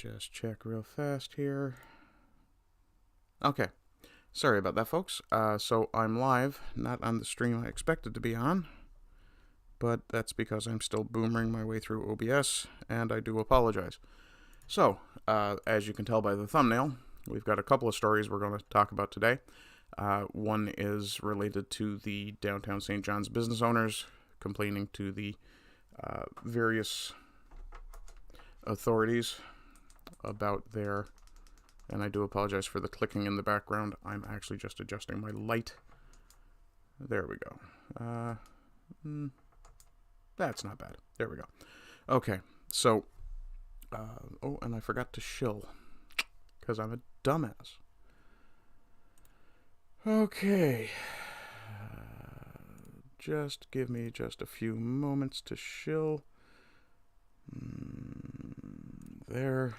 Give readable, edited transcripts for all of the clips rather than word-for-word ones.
Just check real fast here. Okay. Sorry about that, folks. So I'm live, not on the stream I expected to be on, but that's because I'm still boomering my way through OBS, and I do apologize. So, as you can tell by the thumbnail, we've got a couple of stories we're going to talk about today. One is related to the downtown St. John's business owners complaining to the various authorities about their, and I do apologize for the clicking in the background. I'm actually just adjusting my light. There we go. That's not bad. There we go. Okay, so, oh, and I forgot to shill, because I'm a dumbass. Okay, just give me just a few moments to shill. There.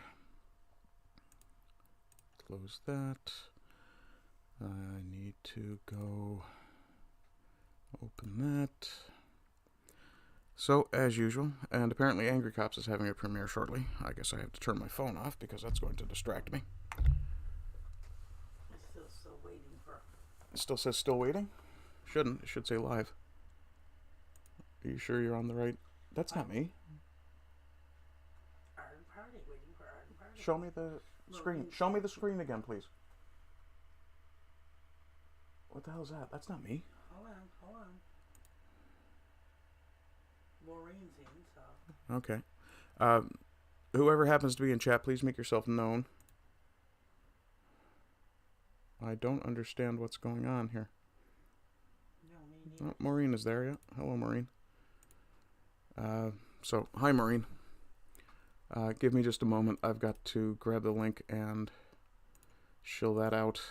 Close that. I need to go open that. So, as usual, and apparently Angry Cops is having a premiere shortly. I guess I have to turn my phone off because that's going to distract me. It's still waiting for... It still says still waiting? Shouldn't. It should say live. Are you sure you're on the right? That's not me. Art Party, waiting for Art Party. Show me the screen. Show me the screen again, please. What the hell is that? That's not me. Hold on. Maureen's in, so... Okay. Whoever happens to be in chat, please make yourself known. I don't understand what's going on here. No, me neither. Oh, Maureen is there, yeah. Hello, Maureen. So, hi, Maureen. Give me just a moment. I've got to grab the link and shill that out.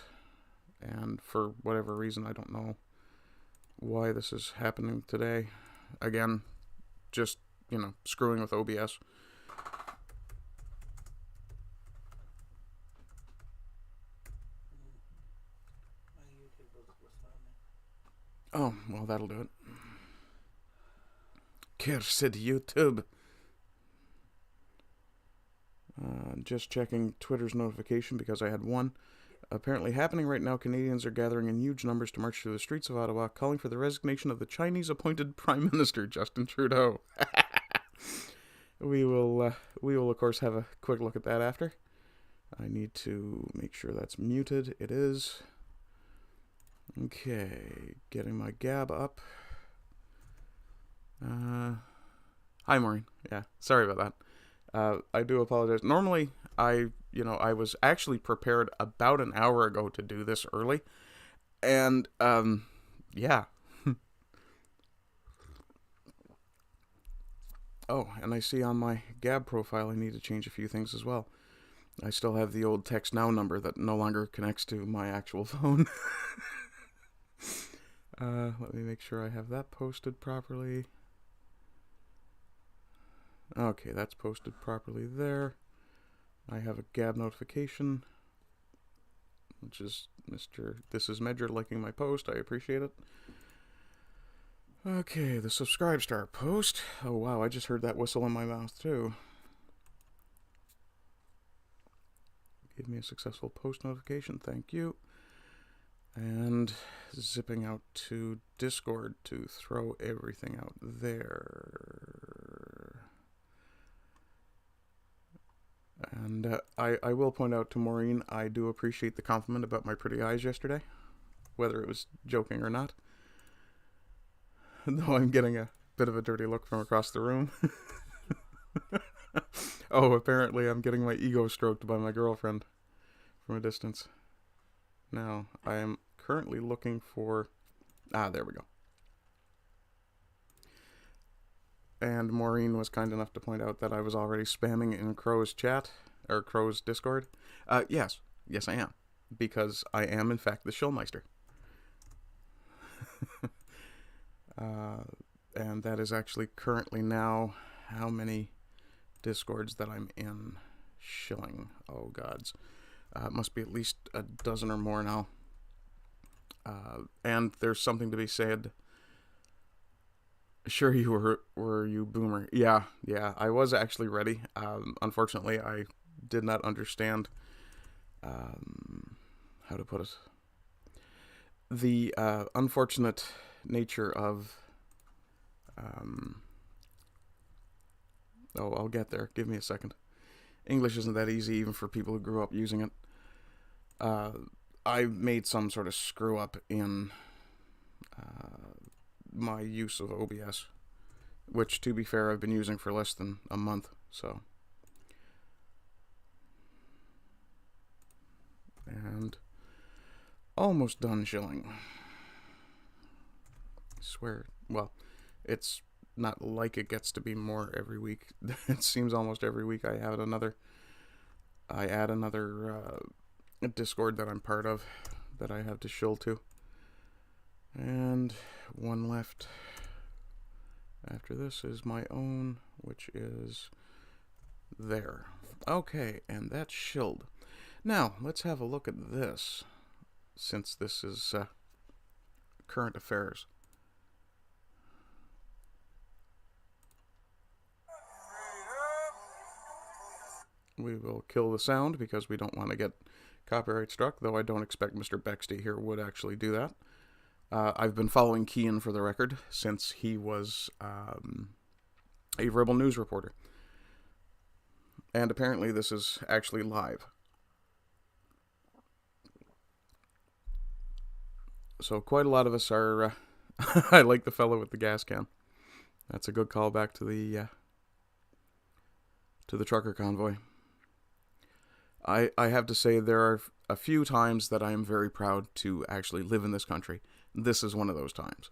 And for whatever reason, I don't know why this is happening today. Again, just, you know, screwing with OBS. My YouTube was responding. Oh, well, that'll do it. Cursed YouTube. Just checking Twitter's notification because I had one. Apparently happening right now, Canadians are gathering in huge numbers to march through the streets of Ottawa, calling for the resignation of the Chinese-appointed Prime Minister, Justin Trudeau. We will, of course, have a quick look at that after. I need to make sure that's muted. It is. Okay, getting my gab up. Hi, Maureen. Yeah, sorry about that. I do apologize. Normally, I was actually prepared about an hour ago to do this early. And, yeah. Oh, and I see on my Gab profile I need to change a few things as well. I still have the old Text Now number that no longer connects to my actual phone. Let me make sure I have that posted properly. Okay, that's posted properly there. I have a Gab notification, which is This is Medger liking my post. I appreciate it. Okay, the subscribe star post. Oh wow, I just heard that whistle in my mouth too. Give me a successful post notification, thank you. And zipping out to Discord to throw everything out there. And I will point out to Maureen, I do appreciate the compliment about my pretty eyes yesterday, whether it was joking or not. Though I'm getting a bit of a dirty look from across the room. Oh, apparently I'm getting my ego stroked by my girlfriend from a distance. Now, I am currently looking for... there we go. And Maureen was kind enough to point out that I was already spamming in Crow's chat, or Crow's Discord. Yes, I am. Because I am, in fact, the Shillmeister. And that is actually currently now how many Discords that I'm in shilling. Oh, gods. It must be at least a dozen or more now. And there's something to be said. Sure you were you, boomer. Yeah, I was actually ready. Unfortunately, I did not understand how to put it. The unfortunate nature of I'll get there. Give me a second. English isn't that easy even for people who grew up using it. I made some sort of screw up in my use of OBS, which, to be fair, I've been using for less than a month, so. And almost done shilling. I swear, well, it's not like it gets to be more every week. It seems almost every week I add another Discord that I'm part of that I have to shill to. And one left after this is my own, which is there. Okay, and that's shilled. Now, let's have a look at this, since this is current affairs. We will kill the sound because we don't want to get copyright struck, though I don't expect Mr. Bexty here would actually do that. I've been following Kian, for the record, since he was a Rebel News reporter. And apparently this is actually live. So quite a lot of us are... I like the fellow with the gas can. That's a good callback to the trucker convoy. I have to say there are a few times that I am very proud to actually live in this country. This is one of those times.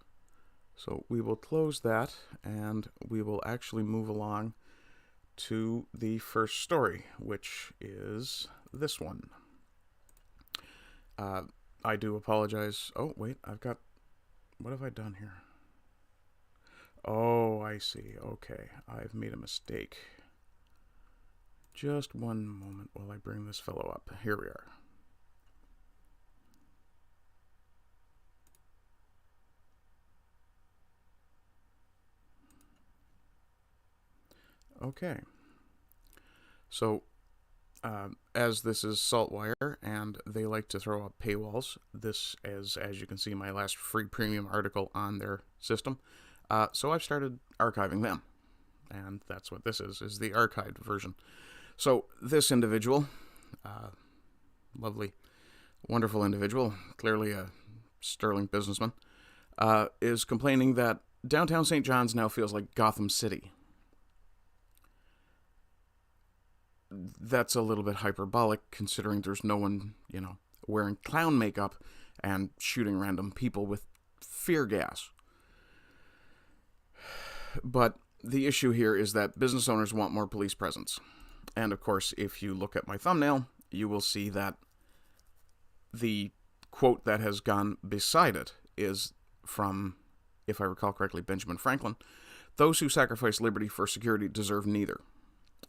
So we will close that, and we will actually move along to the first story, which is this one. I do apologize. Oh, wait, what have I done here? Oh, I see. Okay, I've made a mistake. Just one moment while I bring this fellow up. Here we are. Okay. So, as this is Saltwire, and they like to throw up paywalls, this is, as you can see, my last free premium article on their system. So I've started archiving them. And that's what this is the archived version. So this individual, lovely, wonderful individual, clearly a sterling businessman, is complaining that downtown St. John's now feels like Gotham City. That's a little bit hyperbolic, considering there's no one, wearing clown makeup and shooting random people with fear gas. But the issue here is that business owners want more police presence. And of course, if you look at my thumbnail, you will see that the quote that has gone beside it is from, if I recall correctly, Benjamin Franklin. Those who sacrifice liberty for security deserve neither.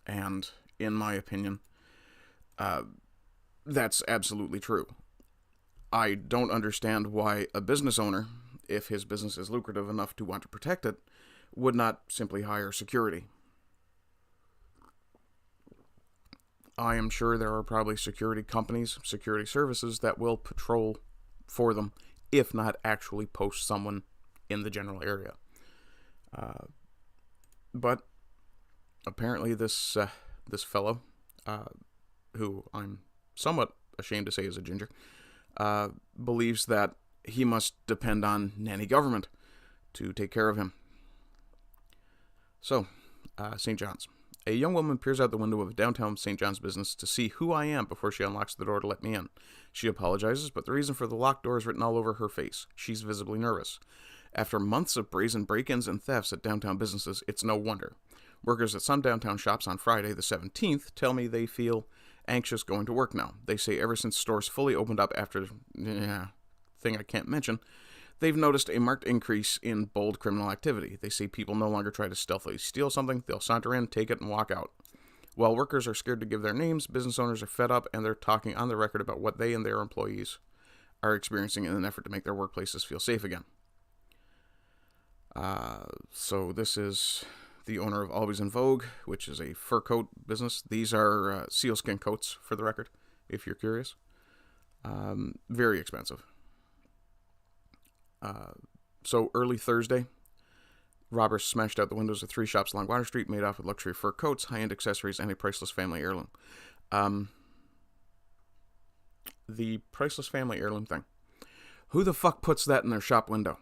And in my opinion, that's absolutely true. I don't understand why a business owner, if his business is lucrative enough to want to protect it, would not simply hire security. I am sure there are probably security companies, security services that will patrol for them, if not actually post someone in the general area. But apparently this fellow, who I'm somewhat ashamed to say is a ginger, believes that he must depend on nanny government to take care of him. So, St. John's. A young woman peers out the window of a downtown St. John's business to see who I am before she unlocks the door to let me in. She apologizes, but the reason for the locked door is written all over her face. She's visibly nervous. After months of brazen break-ins and thefts at downtown businesses, it's no wonder. Workers at some downtown shops on Friday, the 17th, tell me they feel anxious going to work now. They say ever since stores fully opened up after, thing I can't mention, they've noticed a marked increase in bold criminal activity. They say people no longer try to stealthily steal something. They'll saunter in, take it, and walk out. While workers are scared to give their names, business owners are fed up, and they're talking on the record about what they and their employees are experiencing in an effort to make their workplaces feel safe again. So this is the owner of Always in Vogue, which is a fur coat business. These are sealskin coats, for the record, if you're curious. Very expensive. So early Thursday, robbers smashed out the windows of 3 shops along Water Street, made off with luxury fur coats, high-end accessories, and a priceless family heirloom. The priceless family heirloom thing. Who the fuck puts that in their shop window?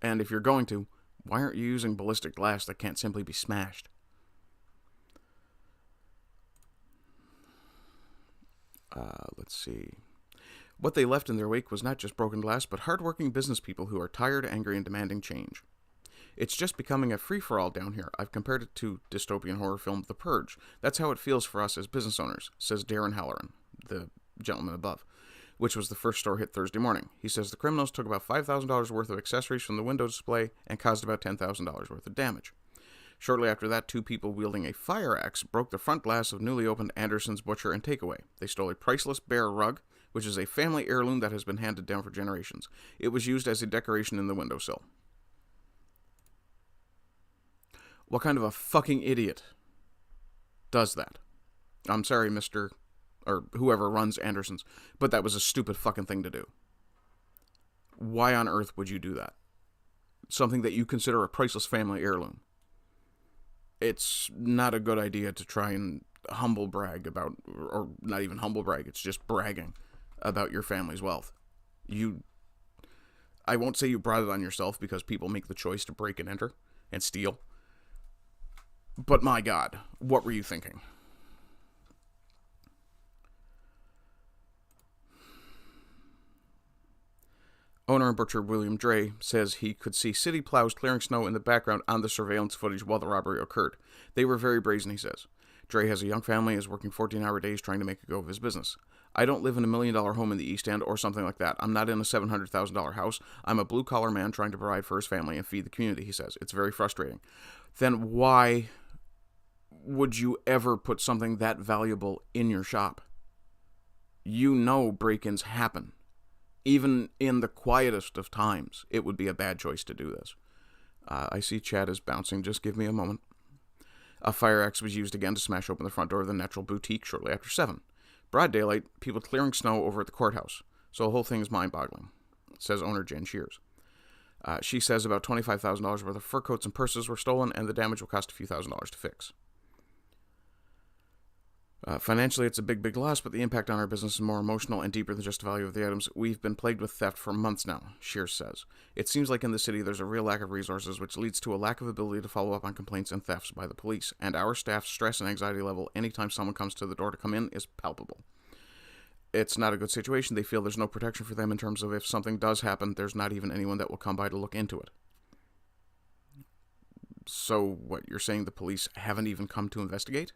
And if you're going to, why aren't you using ballistic glass that can't simply be smashed? Let's see. What they left in their wake was not just broken glass, but hardworking business people who are tired, angry, and demanding change. It's just becoming a free-for-all down here. I've compared it to dystopian horror film The Purge. That's how it feels for us as business owners, says Darren Halloran, the gentleman above, which was the first store hit Thursday morning. He says the criminals took about $5,000 worth of accessories from the window display and caused about $10,000 worth of damage. Shortly after that, 2 people wielding a fire axe broke the front glass of newly opened Anderson's Butcher and Takeaway. They stole a priceless bear rug, which is a family heirloom that has been handed down for generations. It was used as a decoration in the windowsill. What kind of a fucking idiot does that? I'm sorry, Mr. or whoever runs Anderson's, but that was a stupid fucking thing to do. Why on earth would you do that? Something that you consider a priceless family heirloom. It's not a good idea to try and humble brag about, or not even humble brag, it's just bragging about your family's wealth. I won't say you brought it on yourself because people make the choice to break and enter and steal. But my God, what were you thinking? Owner and butcher William Dre says he could see city plows clearing snow in the background on the surveillance footage while the robbery occurred. They were very brazen, he says. Dre has a young family and is working 14-hour days trying to make a go of his business. I don't live in $1 million home in the East End or something like that. I'm not in a $700,000 house. I'm a blue-collar man trying to provide for his family and feed the community, he says. It's very frustrating. Then why would you ever put something that valuable in your shop? You know break-ins happen. Even in the quietest of times, it would be a bad choice to do this. I see chat is bouncing. Just give me a moment. A fire axe was used again to smash open the front door of the Natural Boutique shortly after 7. Broad daylight, people clearing snow over at the courthouse. So the whole thing is mind-boggling, says owner Jen Shears. She says about $25,000 worth of fur coats and purses were stolen, and the damage will cost a few $1,000s to fix. Financially, it's a big loss, but the impact on our business is more emotional and deeper than just the value of the items. We've been plagued with theft for months now, Shears says. It seems like in the city there's a real lack of resources, which leads to a lack of ability to follow up on complaints and thefts by the police, and our staff's stress and anxiety level anytime someone comes to the door to come in is palpable. It's not a good situation. They feel there's no protection for them in terms of if something does happen, there's not even anyone that will come by to look into it. So, what, you're saying the police haven't even come to investigate?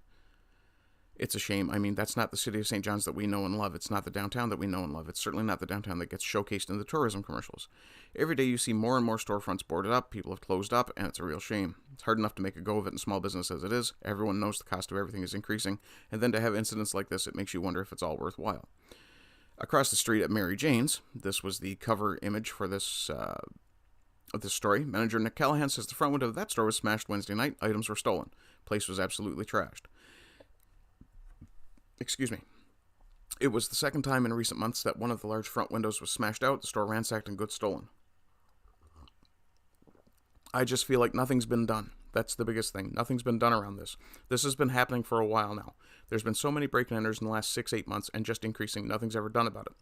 It's a shame. I mean, that's not the city of St. John's that we know and love. It's not the downtown that we know and love. It's certainly not the downtown that gets showcased in the tourism commercials. Every day you see more and more storefronts boarded up, people have closed up, and it's a real shame. It's hard enough to make a go of it in small business as it is. Everyone knows the cost of everything is increasing, and then to have incidents like this, it makes you wonder if it's all worthwhile. Across the street at Mary Jane's, this was the cover image for this story. Manager Nick Callahan says the front window of that store was smashed Wednesday night. Items were stolen. Place was absolutely trashed. Excuse me. It was the second time in recent months that one of the large front windows was smashed out, the store ransacked, and goods stolen. I just feel like nothing's been done. That's the biggest thing. Nothing's been done around this. This has been happening for a while now. There's been so many break-and-enters in the last 6-8 months, and just increasing. Nothing's ever done about it.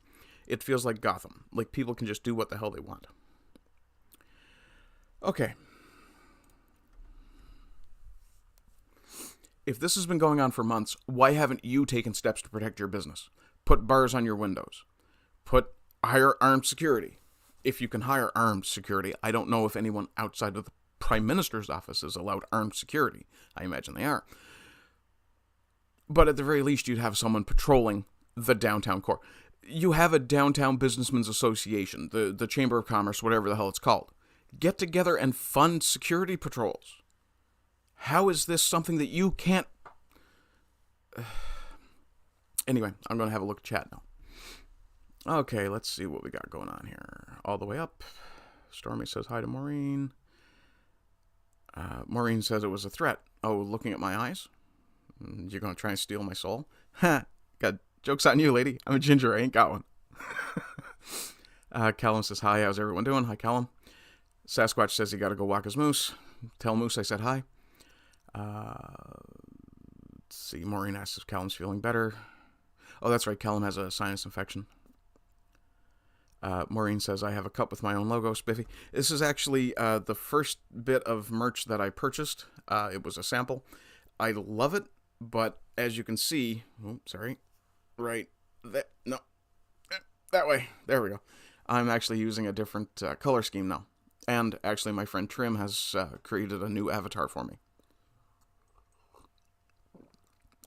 It feels like Gotham. Like people can just do what the hell they want. Okay. If this has been going on for months, why haven't you taken steps to protect your business? Put bars on your windows. Hire armed security. If you can hire armed security, I don't know if anyone outside of the Prime Minister's office is allowed armed security. I imagine they are. But at the very least, you'd have someone patrolling the downtown core. You have a downtown businessmen's association, the Chamber of Commerce, whatever the hell it's called. Get together and fund security patrols. How is this something that you can't... Anyway, I'm going to have a look at chat now. Okay, let's see what we got going on here. All the way up. Stormy says hi to Maureen. Maureen says it was a threat. Oh, looking at my eyes? You're going to try and steal my soul? Ha! God, joke's on you, lady. I'm a ginger. I ain't got one. Callum says, hi, how's everyone doing? Hi, Callum. Sasquatch says he got to go walk his moose. Tell Moose I said hi. Let's see. Maureen asks if Callum's feeling better. Oh, that's right. Callum has a sinus infection. Maureen says, I have a cup with my own logo, Spiffy. This is actually the first bit of merch that I purchased. It was a sample. I love it, but as you can see... Oh, sorry. Right. That way. There we go. I'm actually using a different color scheme now. And actually, my friend Trim has created a new avatar for me.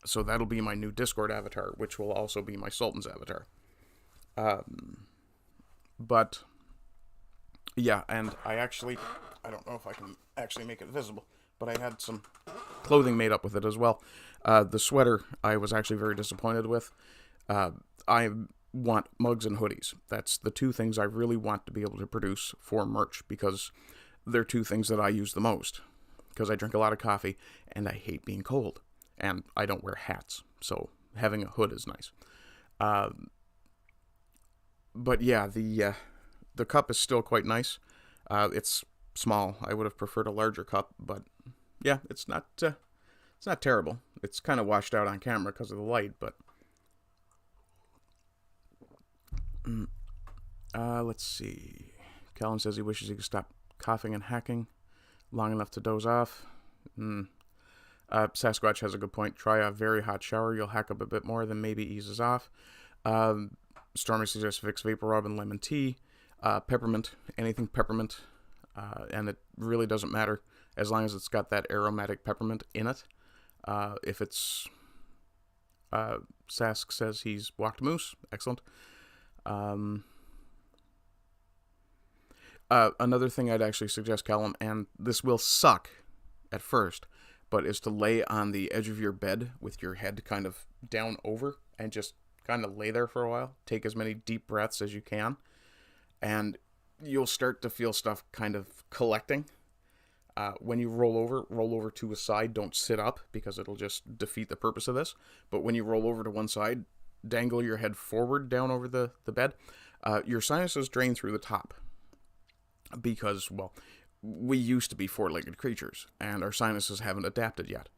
So that'll be my new Discord avatar, which will also be my Sultans avatar. But, yeah, and I don't know if I can actually make it visible, but I had some clothing made up with it as well. The sweater I was actually very disappointed with. I want mugs and hoodies. That's the two things I really want to be able to produce for merch, because they're two things that I use the most. Because I drink a lot of coffee, and I hate being cold. And I don't wear hats, so having a hood is nice. But yeah, the cup is still quite nice. It's small. I would have preferred a larger cup, but yeah, it's not terrible. It's kind of washed out on camera because of the light, but let's see. Callum says he wishes he could stop coughing and hacking long enough to doze off. Sasquatch has a good point. Try a very hot shower. You'll hack up a bit more, then maybe eases off. Stormy suggests Vicks Vapor Rub and lemon tea. Peppermint. Anything peppermint. And it really doesn't matter as long as it's got that aromatic peppermint in it. If it's... Sask says he's walked moose. Excellent. Another thing I'd actually suggest, Callum, and this will suck at first, but is to lay on the edge of your bed with your head kind of down over and just kind of lay there for a while. Take as many deep breaths as you can, and you'll start to feel stuff kind of collecting. When you roll over to a side. Don't sit up, because it'll just defeat the purpose of this. But when you roll over to one side, dangle your head forward down over the bed. Your sinuses drain through the top. Because, well, we used to be four-legged creatures, and our sinuses haven't adapted yet.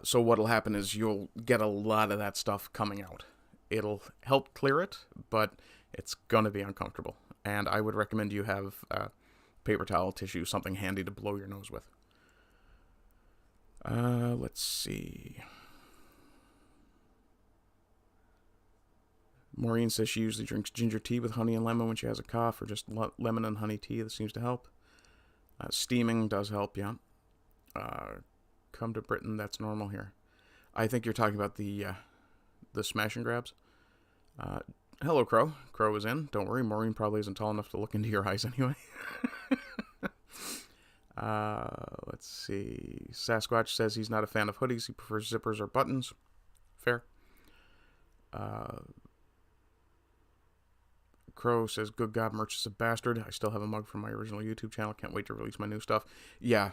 So what'll happen is you'll get a lot of that stuff coming out. It'll help clear it, but it's going to be uncomfortable. And I would recommend you have paper towel, tissue, something handy to blow your nose with. Let's see. Maureen says she usually drinks ginger tea with honey and lemon when she has a cough, or just lemon and honey tea. That seems to help. Steaming does help, yeah. Come to Britain, that's normal here. I think you're talking about the smash and grabs. Hello, Crow. Crow is in. Don't worry, Maureen probably isn't tall enough to look into your eyes anyway. Let's see. Sasquatch says he's not a fan of hoodies. He prefers zippers or buttons. Fair. Crow says, good God, merch is a bastard. I still have a mug from my original YouTube channel. Can't wait to release my new stuff. Yeah.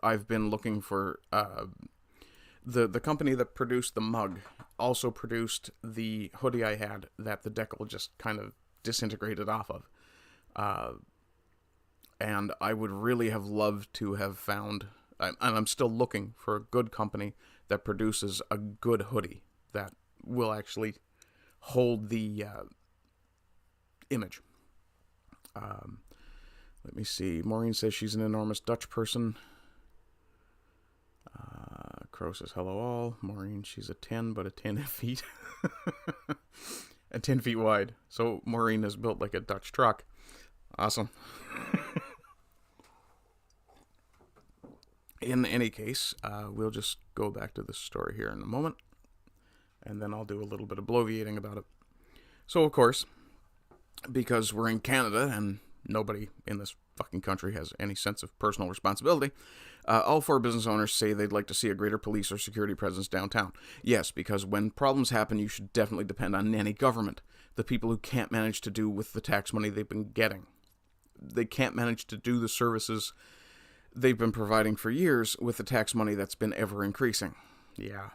I've been looking for... The company that produced the mug also produced the hoodie I had that the decal just kind of disintegrated off of. And I would really have loved to have found... And I'm still looking for a good company that produces a good hoodie that will actually hold the... image. Let me see. Maureen says she's an enormous Dutch person. Crow says hello all. Maureen, she's a 10, but a 10 feet. And 10 feet wide. So Maureen is built like a Dutch truck. Awesome. In any case, we'll just go back to the story here in a moment. And then I'll do a little bit of bloviating about it. So, of course... because we're in Canada and nobody in this fucking country has any sense of personal responsibility, all four business owners say they'd like to see a greater police or security presence downtown. Yes, because when problems happen, you should definitely depend on nanny government, the people who can't manage to do with the tax money they've been getting. They can't manage to do the services they've been providing for years with the tax money that's been ever increasing. Yeah.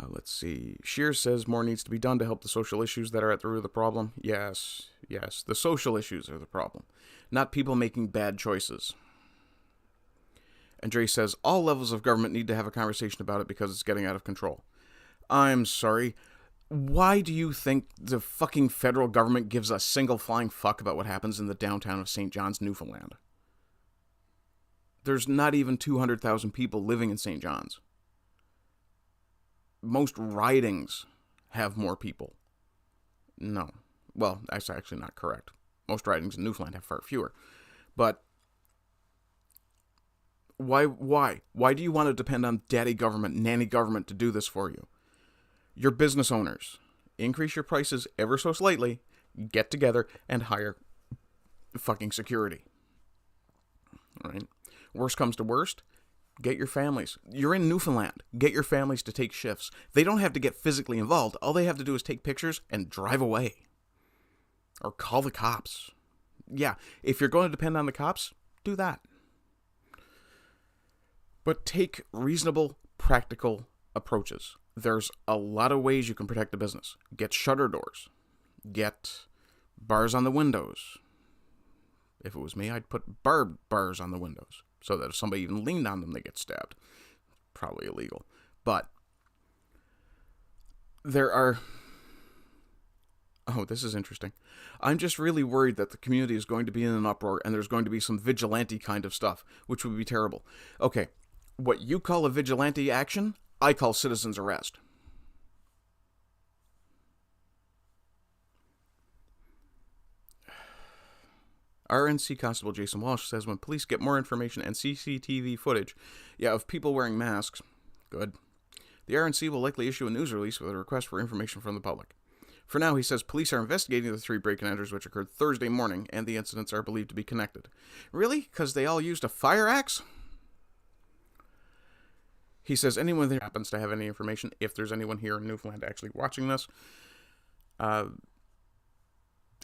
Let's see. Shears says more needs to be done to help the social issues that are at the root of the problem. Yes. The social issues are the problem, not people making bad choices. And Dre says all levels of government need to have a conversation about it because it's getting out of control. I'm sorry. Why do you think the fucking federal government gives a single flying fuck about what happens in the downtown of St. John's, Newfoundland? There's not even 200,000 people living in St. John's. Most ridings have more people. No. Well, that's actually not correct. Most ridings in Newfoundland have far fewer. But why? Why do you want to depend on daddy government, nanny government to do this for you? Your business owners, increase your prices ever so slightly, get together and hire fucking security. All right? Worst comes to worst, get your families. You're in Newfoundland. Get your families to take shifts. They don't have to get physically involved. All they have to do is take pictures and drive away. Or call the cops. Yeah, if you're going to depend on the cops, do that. But take reasonable, practical approaches. There's a lot of ways you can protect the business. Get shutter doors. Get bars on the windows. If it was me, I'd put barbed bars on the windows so that if somebody even leaned on them, they get stabbed. Probably illegal. But there are... Oh, this is interesting. I'm just really worried that the community is going to be in an uproar and there's going to be some vigilante kind of stuff, which would be terrible. Okay, what you call a vigilante action, I call citizen's arrest. RNC Constable Jason Walsh says when police get more information and CCTV footage, of people wearing masks, good, the RNC will likely issue a news release with a request for information from the public. For now, he says police are investigating the 3 break-and-enters which occurred Thursday morning, and the incidents are believed to be connected. Really? Because they all used a fire axe? He says anyone that happens to have any information, if there's anyone here in Newfoundland actually watching this.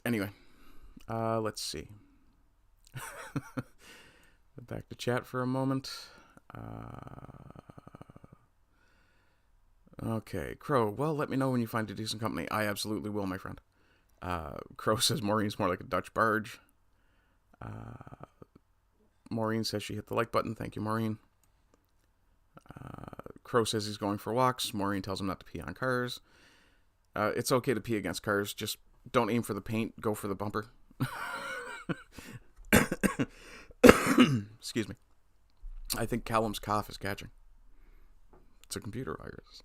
Anyway, let's see. Back to chat for a moment. Okay, Crow, well, let me know when you find a decent company. I absolutely will, my friend. Crow says Maureen's more like a Dutch barge. Maureen says she hit the like button. Thank you, Maureen. Crow says he's going for walks. Maureen tells him not to pee on cars. It's okay to pee against cars. Just don't aim for the paint. Go for the bumper. Excuse me. I think Callum's cough is catching. It's a computer virus.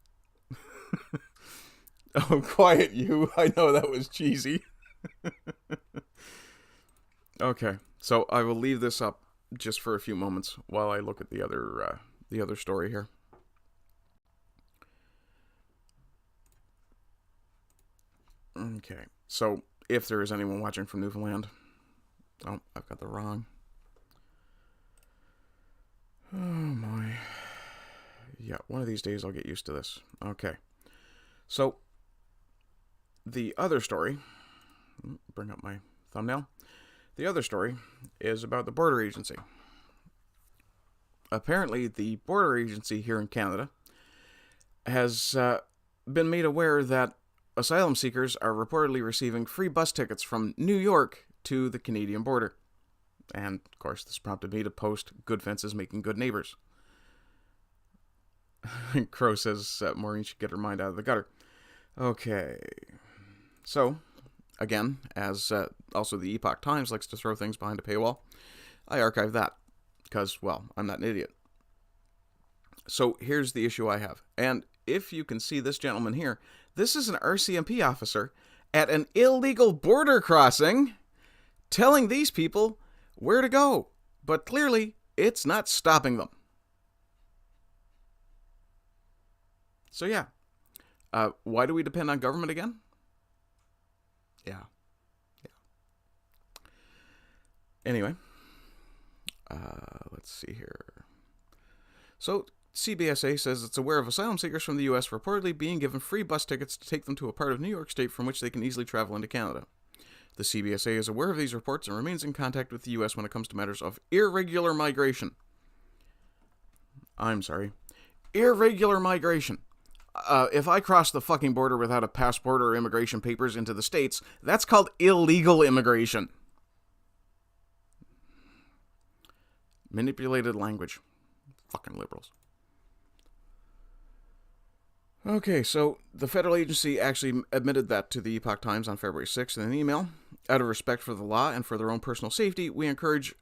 Oh, quiet you. I know that was cheesy. Okay, so I will leave this up just for a few moments while I look at the other story here. Okay, so if there is anyone watching from Newfoundland... Oh, I've got the wrong... Oh, my... Yeah, one of these days I'll get used to this. Okay. So, the other story... Bring up my thumbnail. The other story is about the border agency. Apparently, the border agency here in Canada has been made aware that asylum seekers are reportedly receiving free bus tickets from New York to the Canadian border. And, of course, this prompted me to post good fences making good neighbors. Crow says Maureen should get her mind out of the gutter. Okay. So, again, as also the Epoch Times likes to throw things behind a paywall, I archive that. Because, well, I'm not an idiot. So, here's the issue I have. And if you can see this gentleman here, this is an RCMP officer at an illegal border crossing telling these people where to go. But clearly, it's not stopping them. So yeah, why do we depend on government again? Yeah. Anyway, let's see here. So CBSA says it's aware of asylum seekers from the U.S. reportedly being given free bus tickets to take them to a part of New York State from which they can easily travel into Canada. The CBSA is aware of these reports and remains in contact with the U.S. when it comes to matters of irregular migration. I'm sorry. Irregular migration. If I cross the fucking border without a passport or immigration papers into the States, that's called illegal immigration. Manipulated language. Fucking liberals. Okay, so the federal agency actually admitted that to the Epoch Times on February 6th in an email. Out of respect for the law and for their own personal safety, we encourage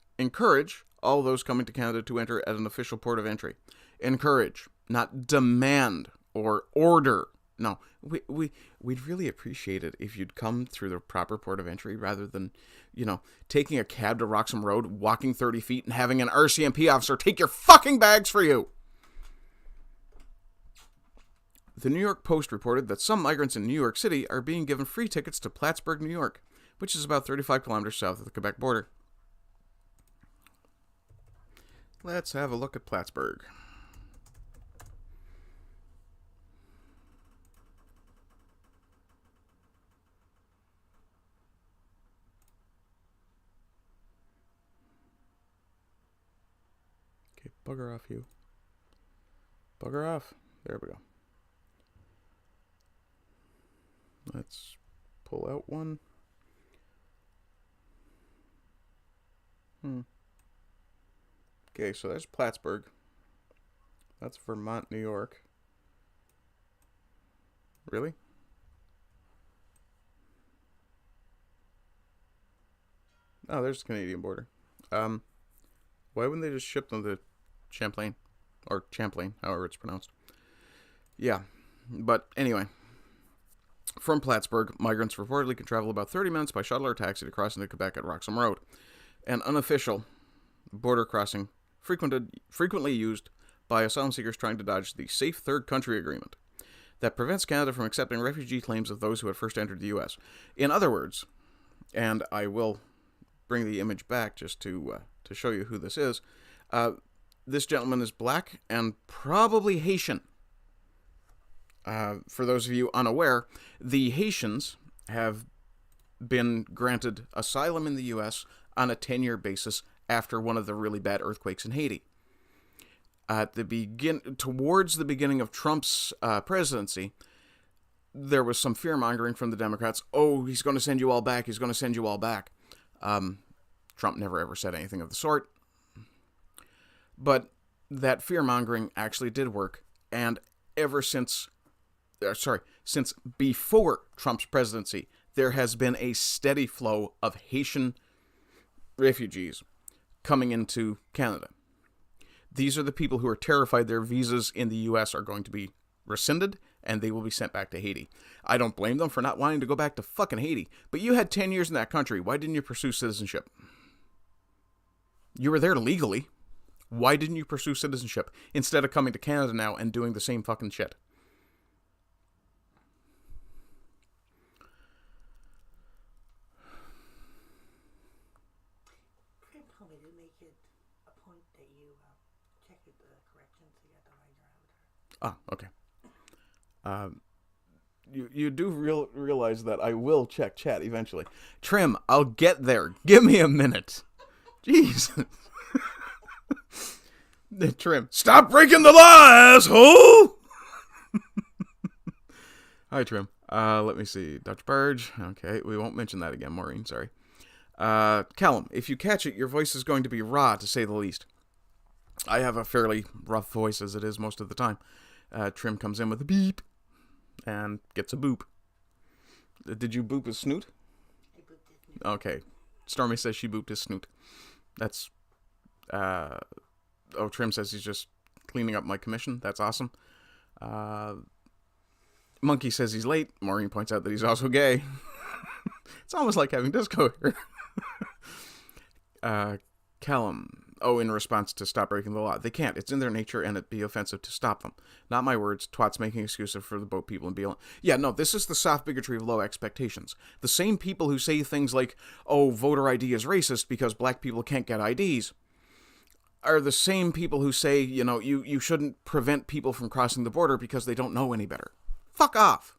all those coming to Canada to enter at an official port of entry. Encourage, not demand or order. No, we'd really appreciate it if you'd come through the proper port of entry rather than, taking a cab to Roxham Road, walking 30 feet, and having an RCMP officer take your fucking bags for you. The New York Post reported that some migrants in New York City are being given free tickets to Plattsburgh, New York, which is about 35 kilometers south of the Quebec border. Let's have a look at Plattsburgh. Okay, bugger off, you. Bugger off. There we go. Let's pull out one. Okay, so there's Plattsburgh. That's Vermont, New York. Really? Oh, there's the Canadian border. Why wouldn't they just ship them to Champlain? Or Champlain, however it's pronounced. Yeah, but anyway. From Plattsburgh, migrants reportedly can travel about 30 minutes by shuttle or taxi to cross into Quebec at Roxham Road, an unofficial border crossing frequently used by asylum seekers trying to dodge the Safe Third Country Agreement that prevents Canada from accepting refugee claims of those who had first entered the U.S. In other words, and I will bring the image back just to show you who this is, this gentleman is black and probably Haitian. For those of you unaware, the Haitians have been granted asylum in the U.S. on a 10-year basis after one of the really bad earthquakes in Haiti. Towards the beginning of Trump's presidency, there was some fear-mongering from the Democrats. Oh, he's going to send you all back. He's going to send you all back. Trump never ever said anything of the sort. But that fear-mongering actually did work. And ever since before Trump's presidency, there has been a steady flow of Haitian refugees coming into Canada. These are the people who are terrified their visas in the U.S. are going to be rescinded and they will be sent back to Haiti. I don't blame them for not wanting to go back to fucking Haiti, but you had 10 years in that country. Why didn't you pursue citizenship? You were there legally. Why didn't you pursue citizenship instead of coming to Canada now and doing the same fucking shit? Ah, okay. You do realize that I will check chat eventually. Trim, I'll get there. Give me a minute. Jeez. Trim, stop breaking the law, asshole! Hi, Trim. Let me see. Dutch Barge. Okay, we won't mention that again, Maureen. Sorry. Callum, if you catch it, your voice is going to be raw, to say the least. I have a fairly rough voice as it is most of the time. Trim comes in with a beep and gets a boop. Did you boop his snoot? I booped his snoot. Okay. Stormy says she booped his snoot. That's, Trim says he's just cleaning up my commission. That's awesome. Monkey says he's late. Maureen points out that he's also gay. It's almost like having disco here. Callum. Oh, in response to stop breaking the law. They can't. It's in their nature, and it'd be offensive to stop them. Not my words. Twats making excuses for the boat people and BLM. Yeah, no, this is the soft bigotry of low expectations. The same people who say things like, oh, voter ID is racist because black people can't get IDs, are the same people who say, you shouldn't prevent people from crossing the border because they don't know any better. Fuck off.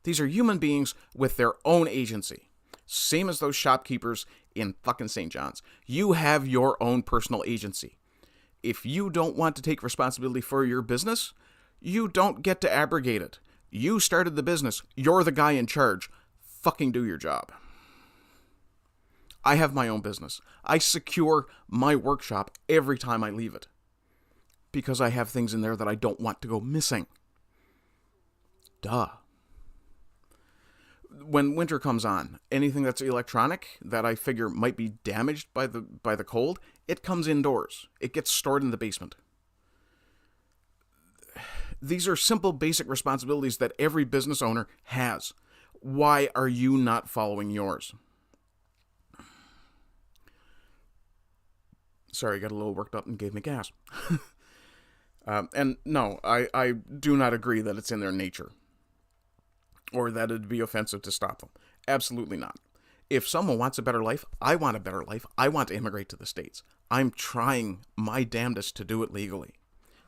These are human beings with their own agency. Same as those shopkeepers in fucking St. John's. You have your own personal agency. If you don't want to take responsibility for your business, you don't get to abrogate it. You started the business. You're the guy in charge. Fucking do your job. I have my own business. I secure my workshop every time I leave it, because I have things in there that I don't want to go missing. Duh. When winter comes on, anything that's electronic that I figure might be damaged by the cold, it comes indoors. It gets stored in the basement. These are simple, basic responsibilities that every business owner has. Why are you not following yours? Sorry, I got a little worked up and gave me gas. And no, I do not agree that it's in their nature, or that it'd be offensive to stop them. Absolutely not. If someone wants a better life, I want a better life. I want to immigrate to the States. I'm trying my damnedest to do it legally.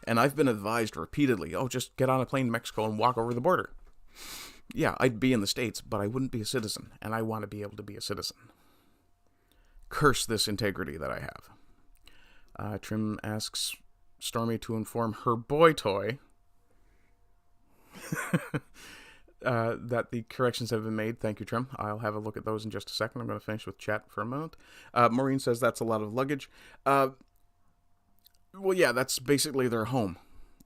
And I've been advised repeatedly, just get on a plane to Mexico and walk over the border. Yeah, I'd be in the States, but I wouldn't be a citizen, and I want to be able to be a citizen. Curse this integrity that I have. Trim asks Stormy to inform her boy toy that the corrections have been made. Thank you, Trim. I'll have a look at those in just a second. I'm going to finish with chat for a moment. Maureen says that's a lot of luggage. Well, yeah, that's basically their home.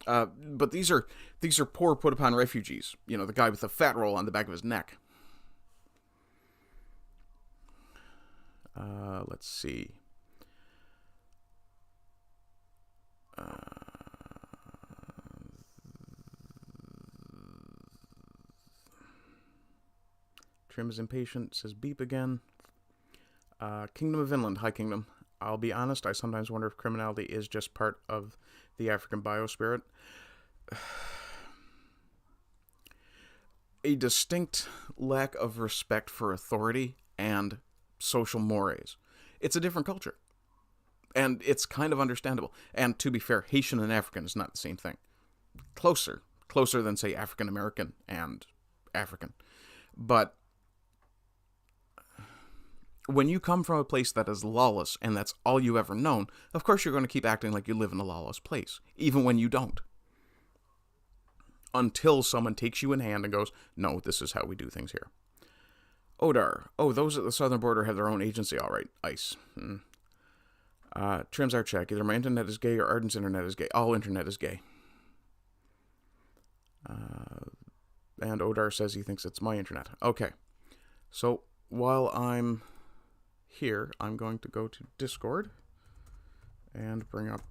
But these are poor put-upon refugees. You know, the guy with the fat roll on the back of his neck. Let's see. Trim is impatient, says beep again. Kingdom of Inland. Hi, Kingdom. I'll be honest, I sometimes wonder if criminality is just part of the African biospirit. A distinct lack of respect for authority and social mores. It's a different culture. And it's kind of understandable. And to be fair, Haitian and African is not the same thing. Closer than, say, African American and African. But when you come from a place that is lawless and that's all you've ever known, of course you're going to keep acting like you live in a lawless place, even when you don't. Until someone takes you in hand and goes, no, this is how we do things here. Odar. Oh, those at the southern border have their own agency, all right. Ice. Trim's art check. Either my internet is gay or Arden's internet is gay. All internet is gay. And Odar says he thinks it's my internet. Okay. So while I'm here, I'm going to go to Discord and bring up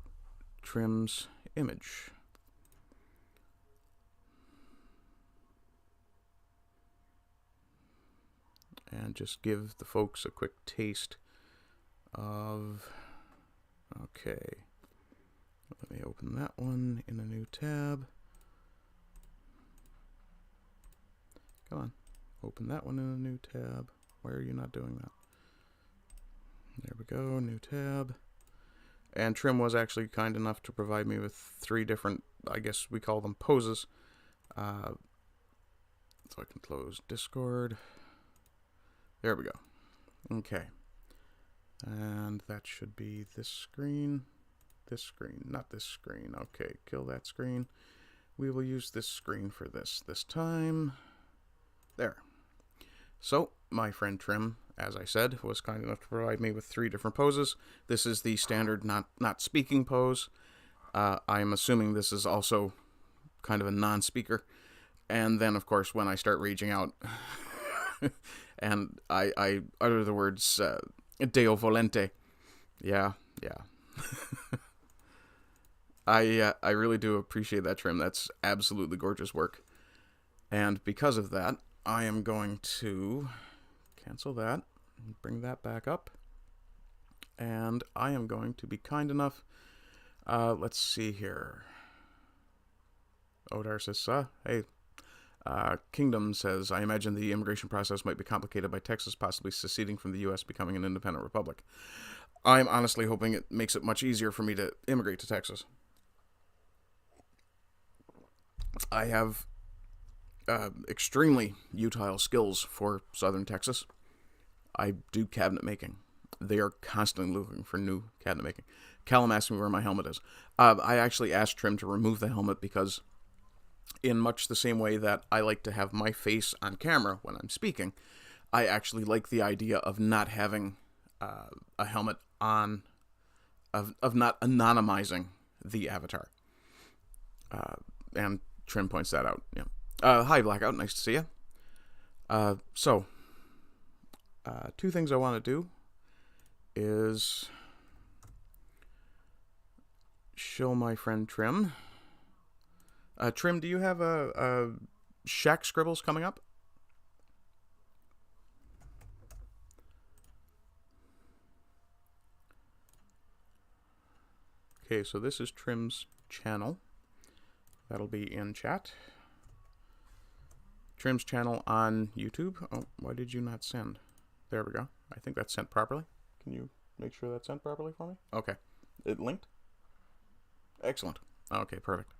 Trim's image. And just give the folks a quick taste of... Okay. Let me open that one in a new tab. Come on. Open that one in a new tab. Why are you not doing that? There we go. New tab. And Trim was actually kind enough to provide me with 3 different, I guess we call them poses. So I can close Discord. There we go. Okay. And that should be this screen. This screen, not this screen. Okay, kill that screen. We will use this screen for this time. There. So, my friend Trim, as I said, was kind enough to provide me with 3 different poses. This is the standard not speaking pose. I'm assuming this is also kind of a non-speaker. And then, of course, when I start raging out... and I utter the words Deo volente. Yeah. I really do appreciate that, Trim. That's absolutely gorgeous work. And because of that, I am going to cancel that, bring that back up, and I am going to be kind enough. Let's see here. Odar says, hey. Kingdom says, I imagine the immigration process might be complicated by Texas possibly seceding from the U.S., becoming an independent republic. I'm honestly hoping it makes it much easier for me to immigrate to Texas. I have extremely utile skills for southern Texas. I do cabinet making. They are constantly looking for new cabinet making. Callum asked me where my helmet is. I actually asked Trim to remove the helmet because in much the same way that I like to have my face on camera when I'm speaking, I actually like the idea of not having a helmet on, of not anonymizing the avatar. And Trim points that out. Yeah. Hi, Blackout. Nice to see you. So, two things I want to do is show my friend Trim. Trim, do you have a Shack Scribbles coming up? Okay, so this is Trim's channel. That'll be in chat. Trim's channel on YouTube. Oh, why did you not send? There we go. I think that's sent properly. Can you make sure that's sent properly for me? Okay. It linked? Excellent. Okay, perfect.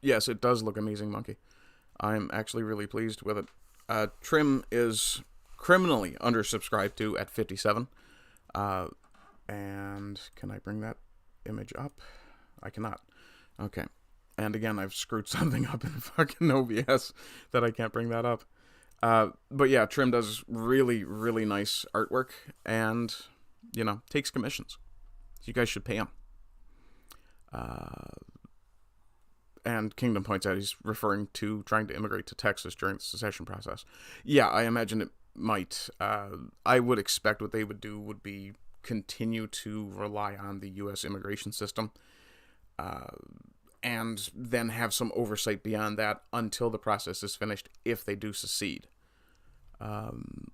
Yes, it does look amazing, Monkey. I'm actually really pleased with it. Trim is criminally undersubscribed to at 57. And can I bring that image up? I cannot. Okay. And again, I've screwed something up in fucking OBS that I can't bring that up. But yeah, Trim does really, really nice artwork and, you know, takes commissions. You guys should pay him. And Kingdom points out he's referring to trying to immigrate to Texas during the secession process. Yeah, I imagine it might. I would expect what they would do would be continue to rely on the U.S. immigration system. And then have some oversight beyond that until the process is finished, if they do secede.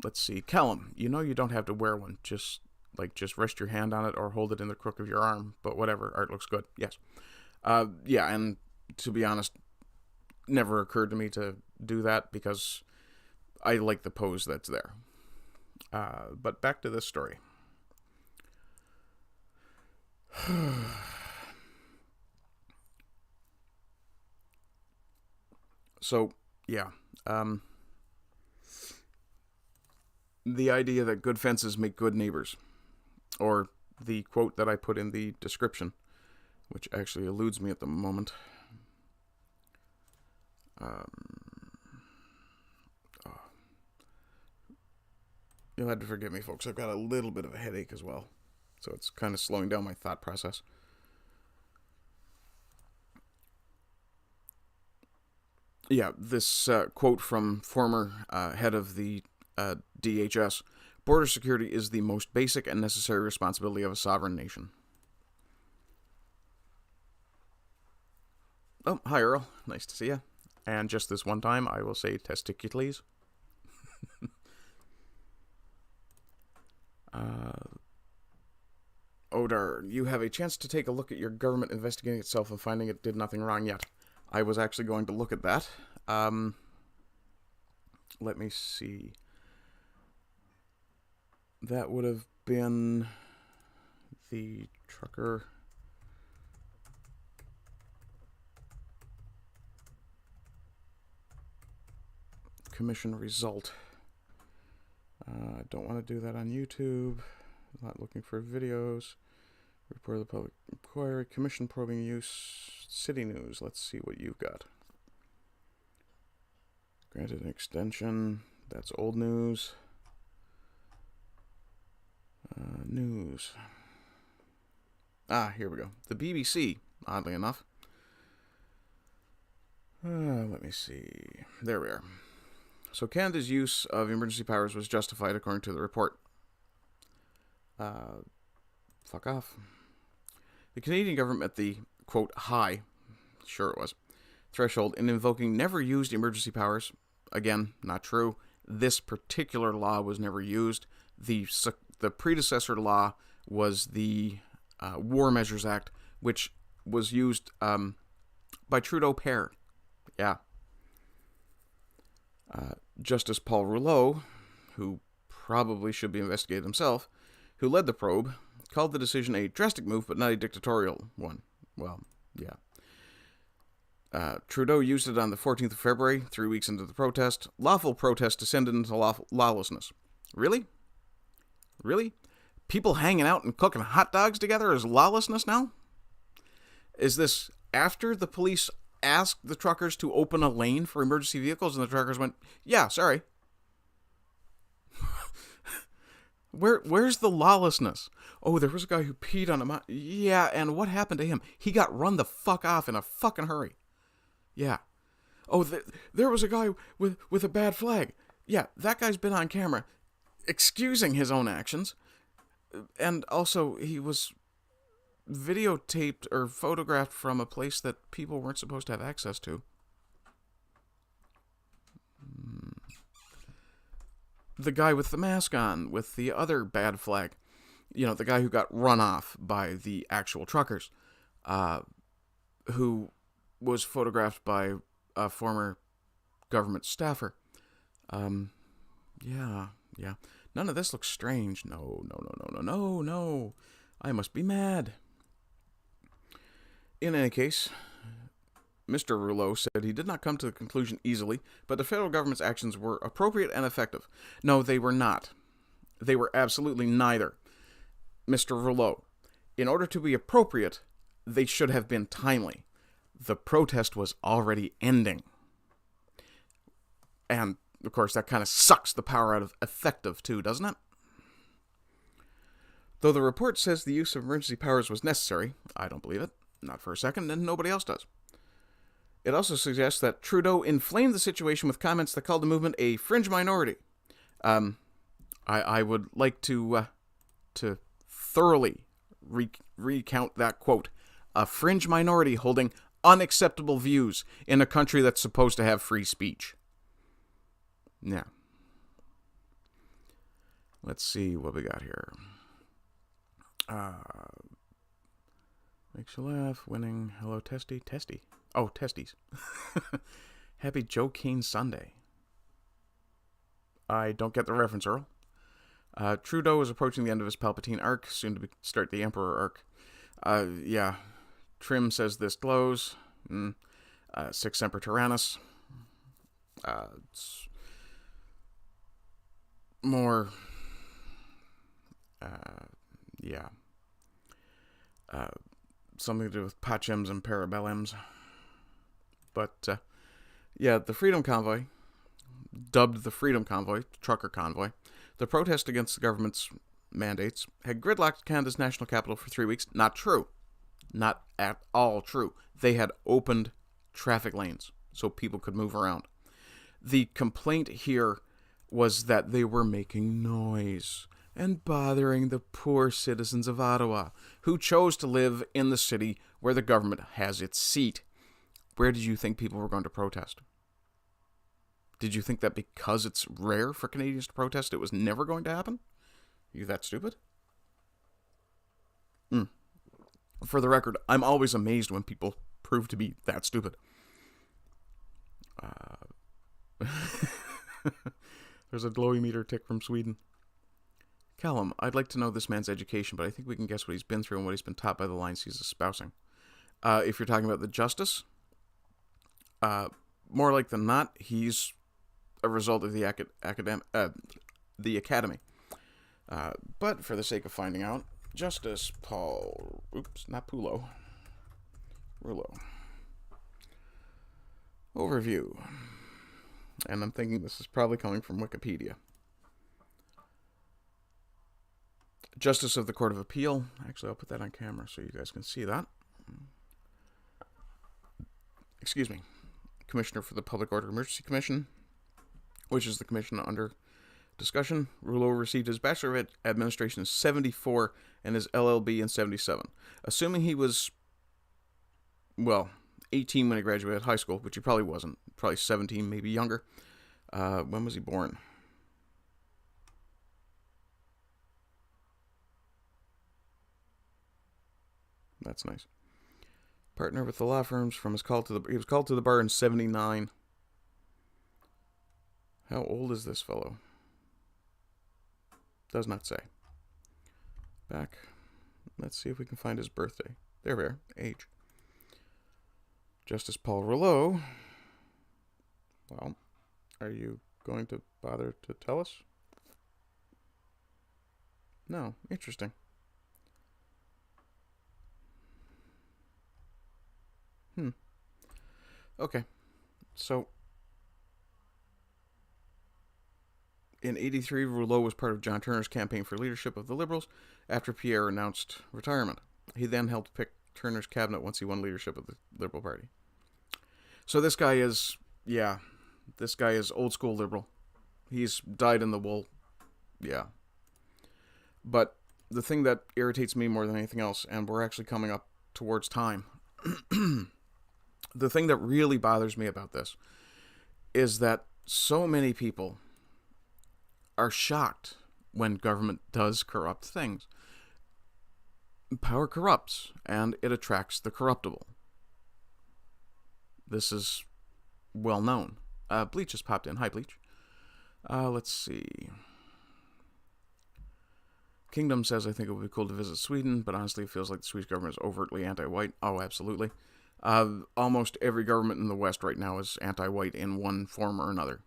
Let's see. Callum, you know you don't have to wear one. Just rest your hand on it or hold it in the crook of your arm. But whatever, art looks good. Yes. Yeah, and to be honest, never occurred to me to do that because I like the pose that's there. But back to this story. So, yeah. The idea that good fences make good neighbors. Or the quote that I put in the description, which actually eludes me at the moment. You'll have to forgive me, folks. I've got a little bit of a headache as well. So it's kind of slowing down my thought process. Yeah, this quote from former head of the DHS. Border security is the most basic and necessary responsibility of a sovereign nation. Oh, hi, Earl. Nice to see you. And just this one time, I will say testicules. Odar, you have a chance to take a look at your government investigating itself and finding it did nothing wrong yet. I was actually going to look at that. Let me see. That would have been the trucker. Commission result. I don't want to do that on YouTube. I'm not looking for videos. Report of the public inquiry. Commission probing use. City news. Let's see what you've got. Granted an extension. That's old news. News. Ah, here we go. The BBC, oddly enough. Let me see. There we are. So Canada's use of emergency powers was justified according to the report. Fuck off. The Canadian government met the, quote, high, sure it was, threshold in invoking never used emergency powers. Again, not true. This particular law was never used. The predecessor law was the War Measures Act, which was used by Trudeau père. Yeah. Justice Paul Rouleau, who probably should be investigated himself, who led the probe, called the decision a drastic move but not a dictatorial one. Well, yeah. Trudeau used it on the 14th of February, 3 weeks into the protest. Lawful protest descended into lawlessness. Really? Really? People hanging out and cooking hot dogs together is lawlessness now? Is this after the police asked the truckers to open a lane for emergency vehicles and the truckers went, yeah, sorry. Where's the lawlessness? Oh, there was a guy who peed on him. Yeah, and what happened to him? He got run the fuck off in a fucking hurry. Yeah. Oh, there was a guy with a bad flag. Yeah, that guy's been on camera excusing his own actions. And also, he was videotaped or photographed from a place that people weren't supposed to have access to. The guy with the mask on, with the other bad flag. You know, the guy who got run off by the actual truckers. Who was photographed by a former government staffer. Yeah. None of this looks strange. No. I must be mad. In any case, Mr. Rouleau said he did not come to the conclusion easily, but the federal government's actions were appropriate and effective. No, they were not. They were absolutely neither. Mr. Rouleau, in order to be appropriate, they should have been timely. The protest was already ending. And, of course, that kind of sucks the power out of effective, too, doesn't it? Though the report says the use of emergency powers was necessary, I don't believe it. Not for a second, and nobody else does. It also suggests that Trudeau inflamed the situation with comments that called the movement a fringe minority. I would like to thoroughly recount that quote. A fringe minority holding unacceptable views in a country that's supposed to have free speech. Yeah. Let's see what we got here. Makes you laugh. Winning. Hello, Testy. Testy. Oh, Testies. Happy Joe Kane Sunday. I don't get the reference, Earl. Trudeau is approaching the end of his Palpatine arc, soon to start the Emperor arc. Yeah. Trim says this glows. Sic Semper Tyrannis. It's more. Yeah. Something to do with Pachems and Parabellums. But, yeah, the Freedom Convoy, dubbed the Freedom Convoy, Trucker Convoy, the protest against the government's mandates, had gridlocked Canada's national capital for 3 weeks. Not true. Not at all true. They had opened traffic lanes so people could move around. The complaint here was that they were making noise and bothering the poor citizens of Ottawa, who chose to live in the city where the government has its seat. Where did you think people were going to protest? Did you think that because it's rare for Canadians to protest, it was never going to happen? Are you that stupid? For the record, I'm always amazed when people prove to be that stupid. There's a glowy meter tick from Sweden. Callum, I'd like to know this man's education, but I think we can guess what he's been through and what he's been taught by the lines he's espousing. If you're talking about the justice, more like than not, he's a result of the academy. But for the sake of finding out, Justice Paul... Oops, not Pulo. Rouleau. Overview. And I'm thinking this is probably coming from Wikipedia. Justice of the Court of Appeal. Actually, I'll put that on camera so you guys can see that. Excuse me. Commissioner for the Public Order Emergency Commission, which is the commission under discussion. Rouleau received his Bachelor of Administration in 1974 and his LLB in 1977. Assuming he was, 18 when he graduated high school, which he probably wasn't. Probably 17, maybe younger. When was he born? That's nice. Partner with the law firms from his call to the... He was called to the bar in 1979. How old is this fellow? Does not say. Back. Let's see if we can find his birthday. There we are. Age. Justice Paul Rouleau. Well, are you going to bother to tell us? No. Interesting. Okay. So, in 83, Rouleau was part of John Turner's campaign for leadership of the Liberals after Pierre announced retirement. He then helped pick Turner's cabinet once he won leadership of the Liberal Party. So this guy is old school Liberal. He's dyed in the wool. Yeah. But the thing that irritates me more than anything else, and we're actually coming up towards time, the thing that really bothers me about this is that so many people are shocked when government does corrupt things. Power corrupts, and it attracts the corruptible. This is well known. Bleach has popped in. Hi, Bleach. Let's see. Kingdom says, I think it would be cool to visit Sweden, but honestly it feels like the Swedish government is overtly anti-white. Oh, absolutely. Almost every government in the West right now is anti-white in one form or another.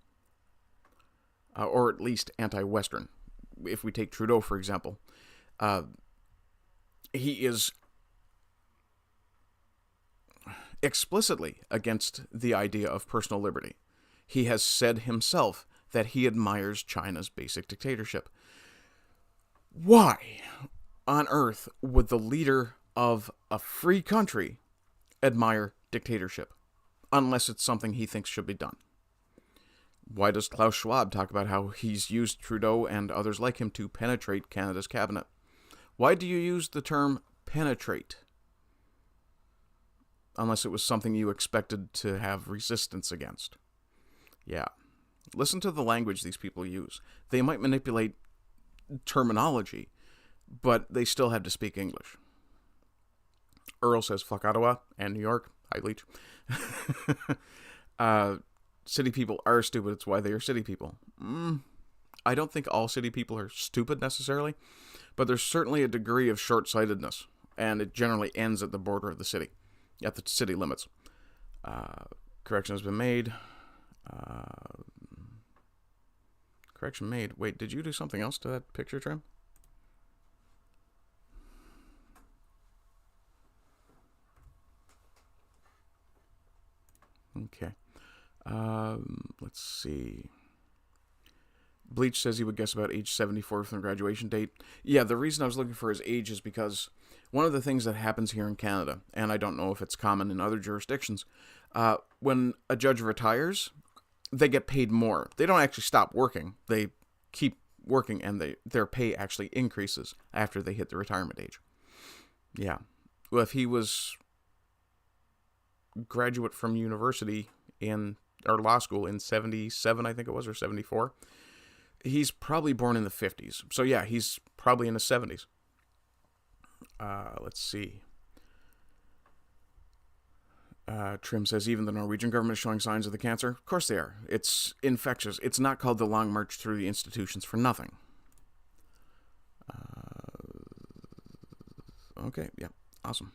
Or at least anti-Western. If we take Trudeau, for example, he is explicitly against the idea of personal liberty. He has said himself that he admires China's basic dictatorship. Why on earth would the leader of a free country admire dictatorship? Unless it's something he thinks should be done. Why does Klaus Schwab talk about how he's used Trudeau and others like him to penetrate Canada's cabinet? Why do you use the term penetrate? Unless it was something you expected to have resistance against. Yeah. Listen to the language these people use. They might manipulate terminology, but they still have to speak English. Earl says, fuck Ottawa and New York. Hi, Bleach. City people are stupid. It's why they are city people. I don't think all city people are stupid necessarily, but there's certainly a degree of short-sightedness, and it generally ends at the border of the city, at the city limits. Correction has been made. Correction made. Wait, did you do something else to that picture, Trim? Okay. Let's see. Bleach says he would guess about age 74 from the graduation date. Yeah, the reason I was looking for his age is because one of the things that happens here in Canada, and I don't know if it's common in other jurisdictions, when a judge retires, they get paid more. They don't actually stop working. They keep working, and their pay actually increases after they hit the retirement age. Yeah. Well, if he was graduate from university or law school in 77, I think it was, or 74, he's probably born in the 50s. So yeah, he's probably in the 70s. Let's see. Trim says, even the Norwegian government is showing signs of the cancer. Of course they are. It's infectious. It's not called the Long March Through the Institutions for nothing. Okay, yeah, awesome.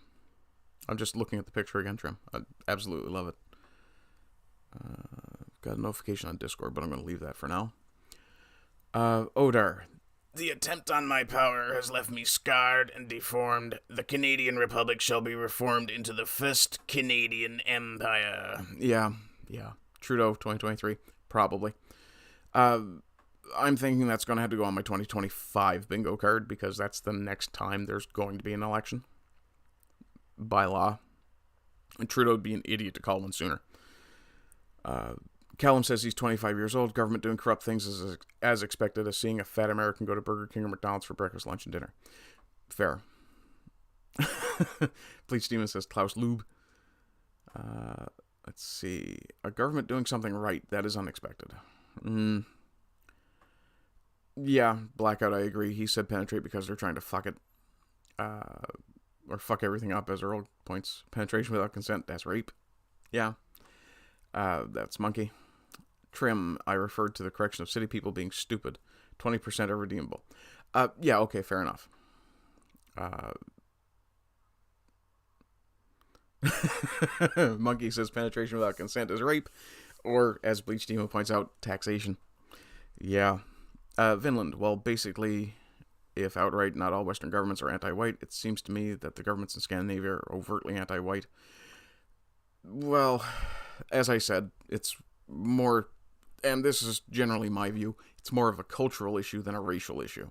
I'm just looking at the picture again, Trim. I absolutely love it. Got a notification on Discord, but I'm going to leave that for now. Odar. The attempt on my power has left me scarred and deformed. The Canadian Republic shall be reformed into the first Canadian Empire. Yeah. Trudeau, 2023, probably. I'm thinking that's going to have to go on my 2025 bingo card, because that's the next time there's going to be an election. By law. And Trudeau would be an idiot to call one sooner. Callum says he's 25 years old. Government doing corrupt things is as expected as seeing a fat American go to Burger King or McDonald's for breakfast, lunch, and dinner. Fair. Bleach Demon says Klaus Lube. Let's see. A government doing something right, that is unexpected. Yeah, Blackout, I agree. He said penetrate because they're trying to fuck it. Or fuck everything up, as Earl points. Penetration without consent, that's rape. Yeah. That's Monkey. Trim, I referred to the correction of city people being stupid. 20% are redeemable. Yeah, okay, fair enough. Monkey says penetration without consent is rape. Or, as Bleach Demon points out, taxation. Yeah. Vinland, well, basically, if outright not all Western governments are anti-white, it seems to me that the governments in Scandinavia are overtly anti-white. Well, as I said, it's more, and this is generally my view, it's more of a cultural issue than a racial issue.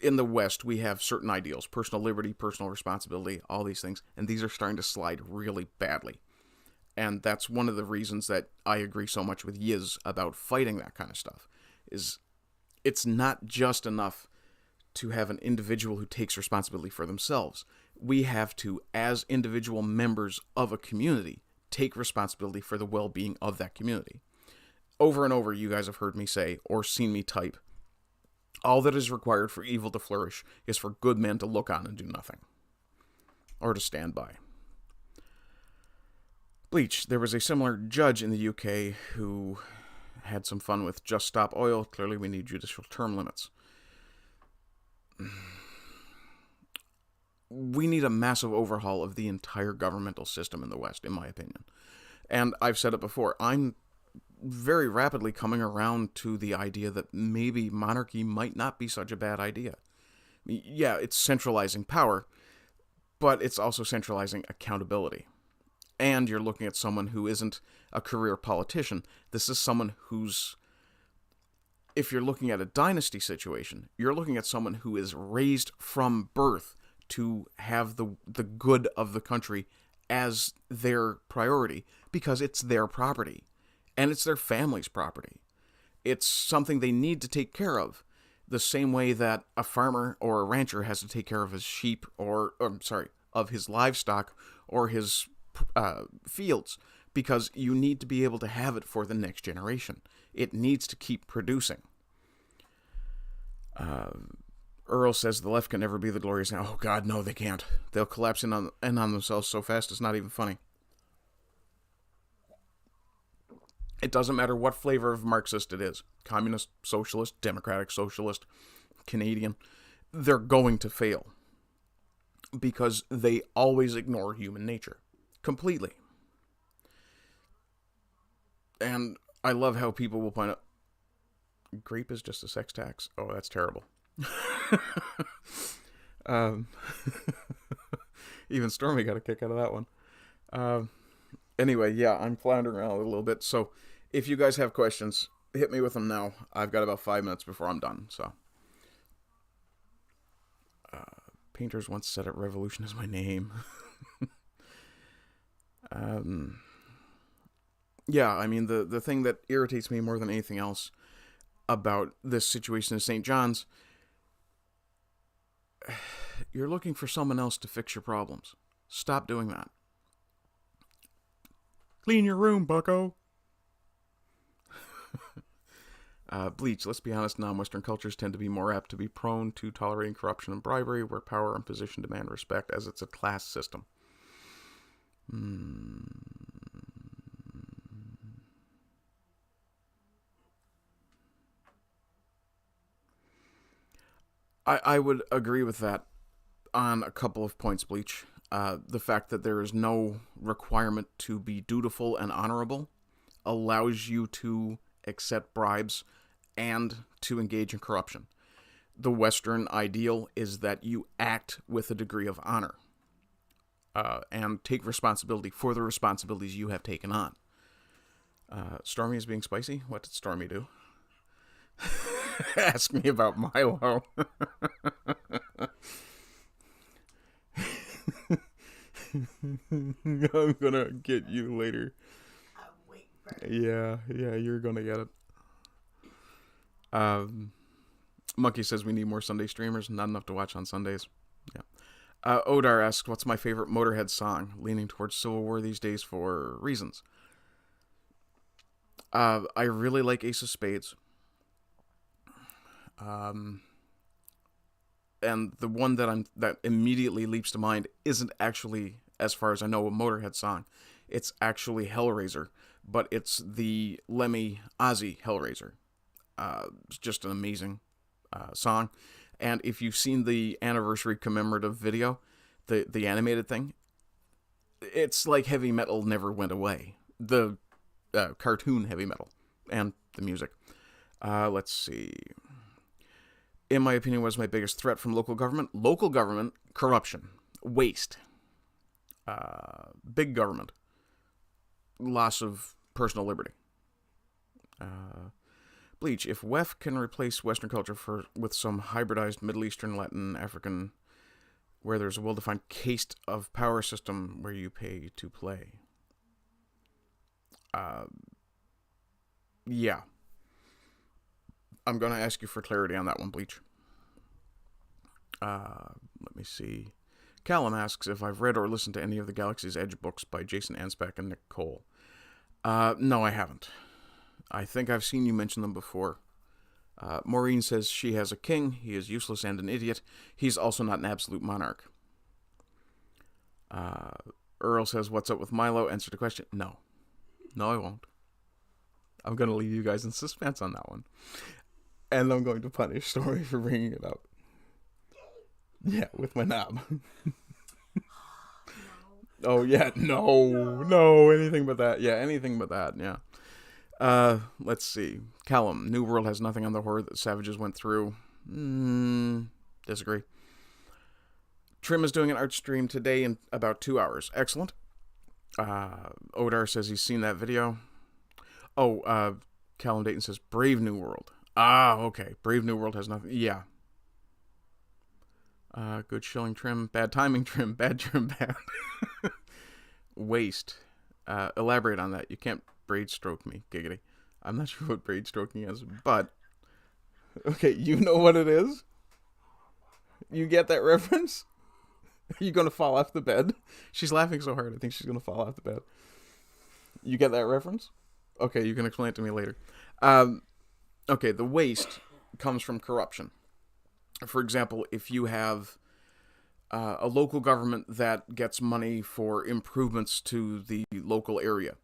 In the West, we have certain ideals, personal liberty, personal responsibility, all these things, and these are starting to slide really badly. And that's one of the reasons that I agree so much with Yiz about fighting that kind of stuff, is it's not just enough to have an individual who takes responsibility for themselves. We have to, as individual members of a community, take responsibility for the well-being of that community. Over and over, you guys have heard me say, or seen me type, all that is required for evil to flourish is for good men to look on and do nothing. Or to stand by. Bleach, there was a similar judge in the UK who had some fun with just stop oil. Clearly we need judicial term limits. We need a massive overhaul of the entire governmental system in the West, in my opinion. And I've said it before, I'm very rapidly coming around to the idea that maybe monarchy might not be such a bad idea. Yeah, it's centralizing power, but it's also centralizing accountability. And you're looking at someone who isn't a career politician. This is someone who's, if you're looking at a dynasty situation, you're looking at someone who is raised from birth to have the good of the country as their priority, because it's their property, and it's their family's property. It's something they need to take care of, the same way that a farmer or a rancher has to take care of his sheep, of his livestock or his fields, because you need to be able to have it for the next generation. It needs to keep producing. Earl says the left can never be the glorious now. Oh God, no, they can't. They'll collapse in on themselves so fast it's not even funny. It doesn't matter what flavor of Marxist it is. Communist, socialist, democratic socialist, Canadian. They're going to fail. Because they always ignore human nature. Completely. And I love how people will point out, grape is just a sex tax. Oh, that's terrible. Even Stormy got a kick out of that one. Anyway, yeah, I'm floundering around a little bit. So if you guys have questions, hit me with them now. I've got about 5 minutes before I'm done. So, painters once said it, revolution is my name. Yeah, I mean, the thing that irritates me more than anything else about this situation in St. John's, you're looking for someone else to fix your problems. Stop doing that. Clean your room, bucko. Bleach, let's be honest, non-Western cultures tend to be more apt to be prone to tolerating corruption and bribery, where power and position demand respect, as it's a class system. I would agree with that on a couple of points, Bleach. The fact that there is no requirement to be dutiful and honorable allows you to accept bribes and to engage in corruption. The Western ideal is that you act with a degree of honor and take responsibility for the responsibilities you have taken on. Stormy is being spicy? What did Stormy do? Ask me about Milo. I'm gonna get you later. I'll wait for it. Yeah, you're gonna get it. Monkey says we need more Sunday streamers, not enough to watch on Sundays. Yeah. Odar asks, what's my favorite Motorhead song? Leaning towards Civil War these days for reasons. I really like Ace of Spades. And the one that immediately leaps to mind isn't actually, as far as I know, a Motorhead song. It's actually Hellraiser, but it's the Lemmy Ozzy Hellraiser. It's just an amazing song. And if you've seen the anniversary commemorative video, the animated thing, it's like heavy metal never went away. The cartoon heavy metal and the music. Let's see. in my opinion, was my biggest threat from local government. Local government, corruption, waste, big government, loss of personal liberty. Bleach, if WEF can replace Western culture with some hybridized Middle Eastern, Latin, African, where there's a well-defined caste of power system where you pay to play. Yeah. I'm going to ask you for clarity on that one, Bleach. Let me see. Callum asks if I've read or listened to any of the Galaxy's Edge books by Jason Anspach and Nick Cole. No, I haven't. I think I've seen you mention them before. Maureen says she has a king. He is useless and an idiot. He's also not an absolute monarch. Earl says, what's up with Milo? Answer the question. No. No, I won't. I'm going to leave you guys in suspense on that one. And I'm going to punish Story for bringing it up. Yeah, with my knob. Oh, yeah. No. Anything but that. Yeah, anything but that. Yeah. Let's see. Callum, New World has nothing on the horror that Savages went through. Disagree. Trim is doing an art stream today in about 2 hours. Excellent. Odar says he's seen that video. Oh, Callum Dayton says Brave New World. Okay. Brave New World has nothing. Yeah. Good shilling Trim. Bad timing Trim. Bad Trim. Bad. Waste. Elaborate on that. You can't braid stroke me, giggity. I'm not sure what braid stroking is, but okay, you know what it is? You get that reference? Are you gonna fall off the bed? She's laughing so hard, I think she's gonna fall off the bed. You get that reference? Okay, you can explain it to me later. Okay, the waste comes from corruption. For example, if you have a local government that gets money for improvements to the local area,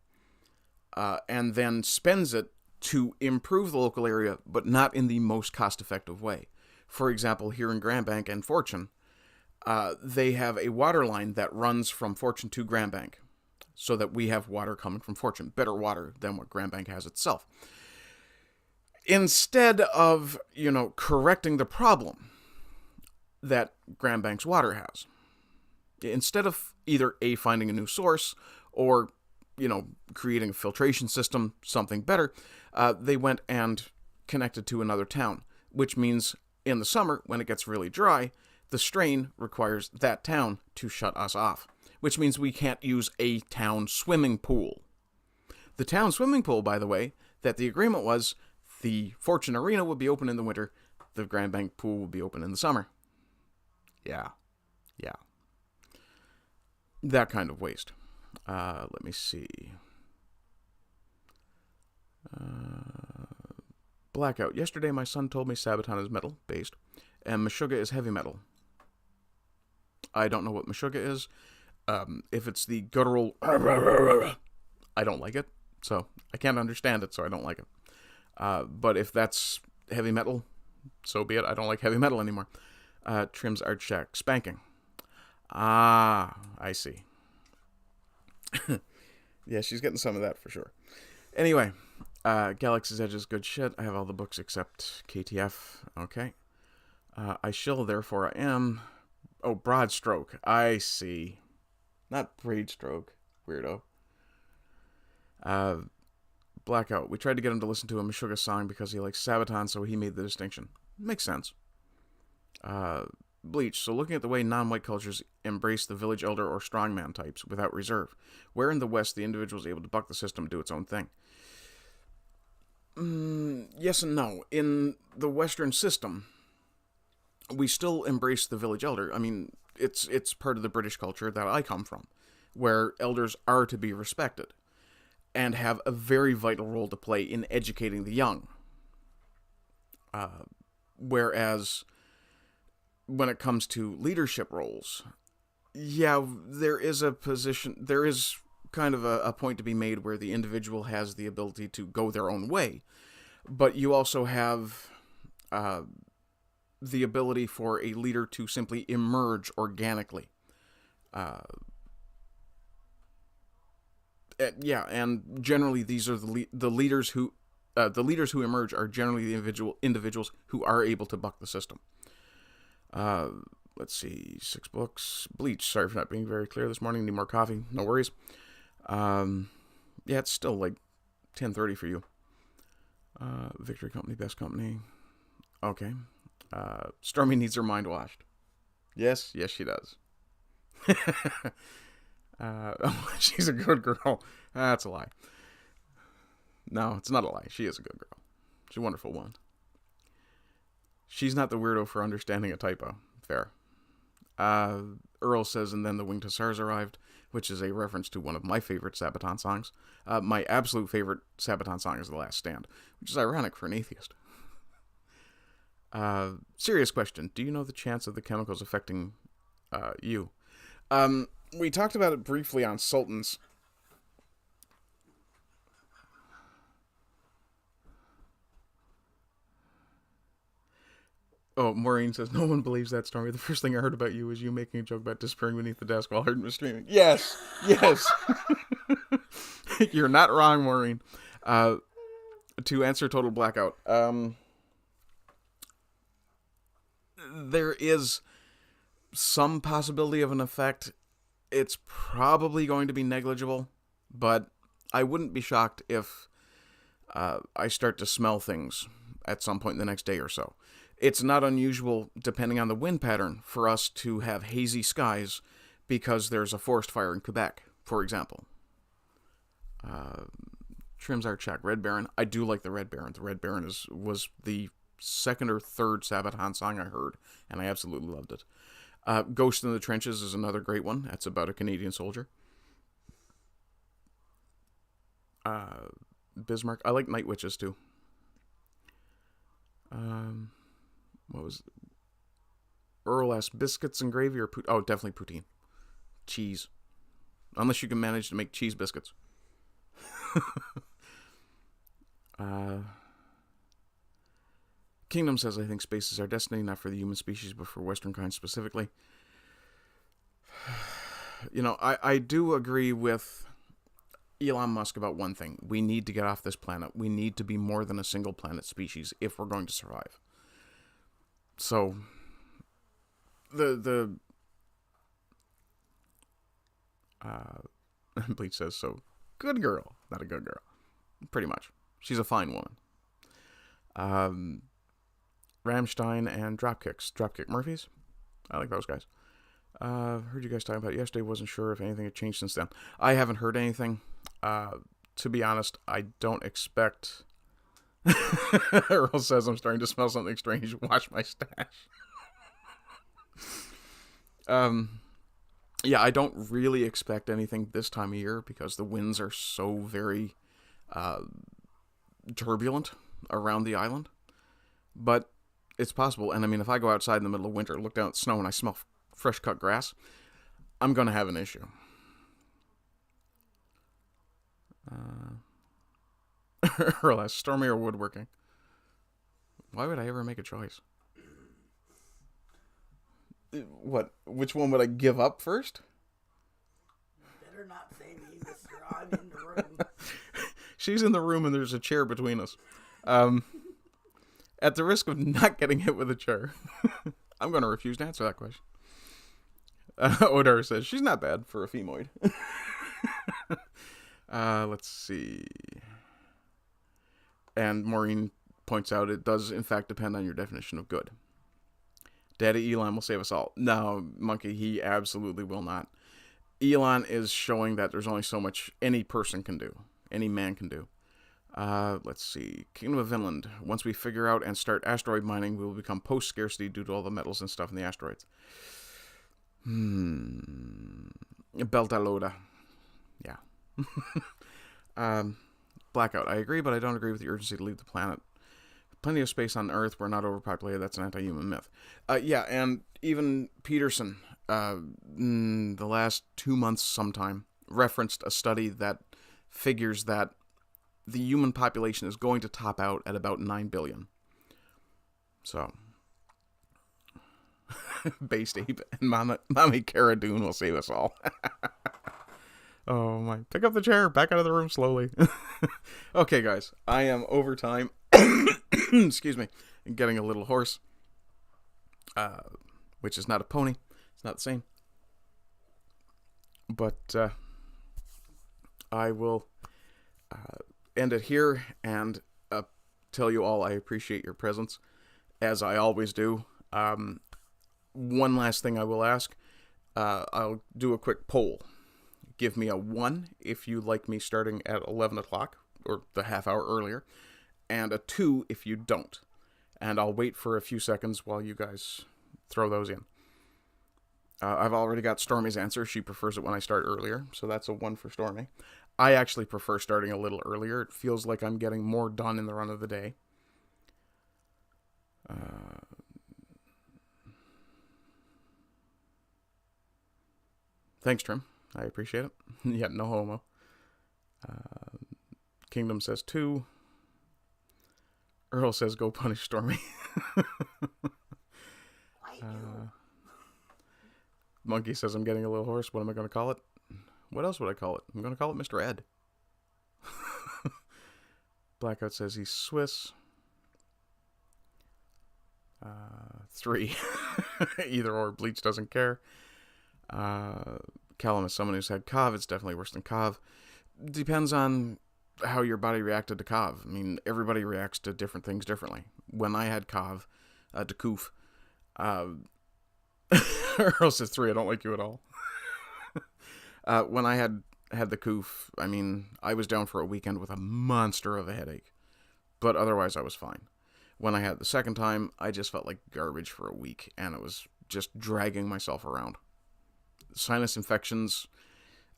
and then spends it to improve the local area, but not in the most cost-effective way. For example, here in Grand Bank and Fortune, they have a water line that runs from Fortune to Grand Bank, so that we have water coming from Fortune, better water than what Grand Bank has itself. Instead of, correcting the problem that Grand Bank's water has, instead of either A, finding a new source, or creating a filtration system, something better, they went and connected to another town, which means in the summer, when it gets really dry, the strain requires that town to shut us off, which means we can't use a town swimming pool. The town swimming pool, by the way, that the agreement was the Fortune Arena would be open in the winter, the Grand Bank pool would be open in the summer. Yeah. That kind of waste. Let me see. Blackout. Yesterday my son told me Sabaton is metal-based, and Meshuggah is heavy metal. I don't know what Meshuggah is. If it's the guttural, I don't like it, so I can't understand it, so I don't like it. But if that's heavy metal, so be it. I don't like heavy metal anymore. Trim's Art Shack. Spanking. I see. Yeah, she's getting some of that for sure. Anyway, Galaxy's Edge is good shit. I have all the books except KTF. Okay. I shill, therefore I am. Oh, broad stroke. I see. Not braid stroke. Weirdo. Blackout. We tried to get him to listen to a Meshuggah song because he likes Sabaton, so he made the distinction. Makes sense. Bleach. So looking at the way non-white cultures embrace the village elder or strongman types without reserve, where in the West the individual is able to buck the system and do its own thing. Yes and no. In the Western system, we still embrace the village elder. I mean, it's part of the British culture that I come from, where elders are to be respected and have a very vital role to play in educating the young. Whereas when it comes to leadership roles, yeah, there is kind of a point to be made where the individual has the ability to go their own way, but you also have the ability for a leader to simply emerge organically. Yeah, and generally these are the leaders who the leaders who emerge are generally the individuals who are able to buck the system. Let's see, 6 books. Bleach, sorry for not being very clear this morning. Need more coffee. No worries. Yeah, it's still like 10:30 for you. Victory Company, Best Company. Okay. Stormy needs her mind washed. Yes, she does. She's a good girl. That's a lie. No, it's not a lie. She is a good girl. She's a wonderful woman. She's not the weirdo for understanding a typo. Fair. Earl says, and then the Winged Hussars arrived, which is a reference to one of my favorite Sabaton songs. My absolute favorite Sabaton song is The Last Stand, which is ironic for an atheist. Serious question. Do you know the chance of the chemicals affecting you? We talked about it briefly on Sultans. Oh, Maureen says, no one believes that, Stormy. The first thing I heard about you was you making a joke about disappearing beneath the desk while Hardin was streaming. Yes. You're not wrong, Maureen. To answer Total Blackout, there is some possibility of an effect. It's probably going to be negligible, but I wouldn't be shocked if I start to smell things at some point in the next day or so. It's not unusual, depending on the wind pattern, for us to have hazy skies because there's a forest fire in Quebec, for example. Trims Art Check, Red Baron. I do like the Red Baron. The Red Baron was the second or third Sabaton song I heard, and I absolutely loved it. Ghost in the Trenches is another great one. That's about a Canadian soldier. Bismarck. I like Night Witches, too. What was Earl asked, biscuits and gravy or poutine? Oh, definitely poutine. Cheese. Unless you can manage to make cheese biscuits. Kingdom says, I think space is our destiny, not for the human species, but for Western kind specifically. You know, I do agree with Elon Musk about one thing. We need to get off this planet. We need to be more than a single planet species if we're going to survive. So, Bleach says, so, good girl. Not a good girl. Pretty much. She's a fine woman. Rammstein and Dropkick Murphys. I like those guys. Heard you guys talking about it yesterday. Wasn't sure if anything had changed since then. I haven't heard anything. To be honest, I don't expect... Earl says, I'm starting to smell something strange. Wash my stash. Yeah, I don't really expect anything this time of year because the winds are so very turbulent around the island. But it's possible. And I mean, if I go outside in the middle of winter, look down at snow, and I smell fresh cut grass, I'm going to have an issue. Earl asks, Stormy or woodworking? Why would I ever make a choice? What? Which one would I give up first? Better not say me, mister. I'm in the room. She's in the room and there's a chair between us. At the risk of not getting hit with a chair, I'm going to refuse to answer that question. Odar says, she's not bad for a femoid. Let's see. And Maureen points out it does, in fact, depend on your definition of good. Daddy Elon will save us all. No, Monkey, he absolutely will not. Elon is showing that there's only so much any person can do. Any man can do. Let's see. Kingdom of Vinland. Once we figure out and start asteroid mining, we will become post-scarcity due to all the metals and stuff in the asteroids. Beltaloda. Yeah. Blackout. I agree, but I don't agree with the urgency to leave the planet. Plenty of space on Earth. We're not overpopulated. That's an anti-human myth. Yeah, and even Peterson, the last 2 months sometime, referenced a study that figures that the human population is going to top out at about 9 billion. So, Based Ape and Mommy Cara Dune will save us all. Oh my. Pick up the chair. Back out of the room slowly. Okay, guys. I am over time. Excuse me. I'm getting a little hoarse. Which is not a pony. It's not the same. But I will end it here and tell you all I appreciate your presence, as I always do. One last thing I will ask. I'll do a quick poll. Give me a 1 if you like me starting at 11 o'clock, or the half hour earlier, and a 2 if you don't. And I'll wait for a few seconds while you guys throw those in. I've already got Stormy's answer. She prefers it when I start earlier, so that's a 1 for Stormy. I actually prefer starting a little earlier. It feels like I'm getting more done in the run of the day. Thanks, Trim. I appreciate it. Yeah, no homo. Kingdom says 2. Earl says go punish Stormy. Monkey says I'm getting a little hoarse. What am I going to call it? What else would I call it? I'm going to call it Mr. Ed. Blackout says he's Swiss. 3. Either or. Bleach doesn't care. Callum is someone who's had Cov. It's definitely worse than Cov. Depends on how your body reacted to Cov. I mean, everybody reacts to different things differently. When I had Cov, to Koof, Earl says 3, I don't like you at all. When I had the Koof, I mean, I was down for a weekend with a monster of a headache. But otherwise, I was fine. When I had the second time, I just felt like garbage for a week, and it was just dragging myself around. Sinus infections,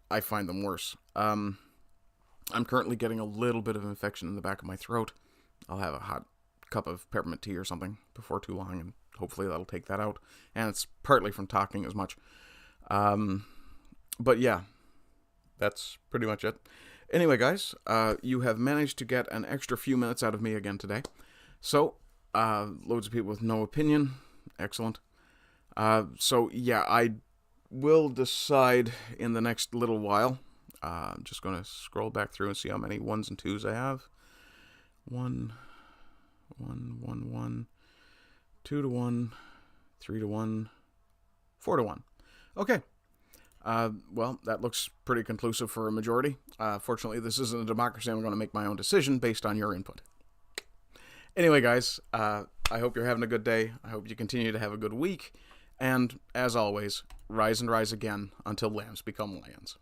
I find them worse. I'm currently getting a little bit of infection in the back of my throat. I'll have a hot cup of peppermint tea or something before too long, and hopefully that'll take that out. And it's partly from talking as much. But yeah, that's pretty much it. Anyway, guys, you have managed to get an extra few minutes out of me again today. So, loads of people with no opinion. Excellent. So, yeah, I will decide in the next little while. I'm just going to scroll back through and see how many 1s and 2s I have. 1, 1, 1, 1, 2 to 1, 3 to 1, 4 to 1. Okay. Well, that looks pretty conclusive for a majority. Fortunately, this isn't a democracy. I'm going to make my own decision based on your input. Anyway, guys, I hope you're having a good day. I hope you continue to have a good week. And, as always, rise and rise again until lambs become lions.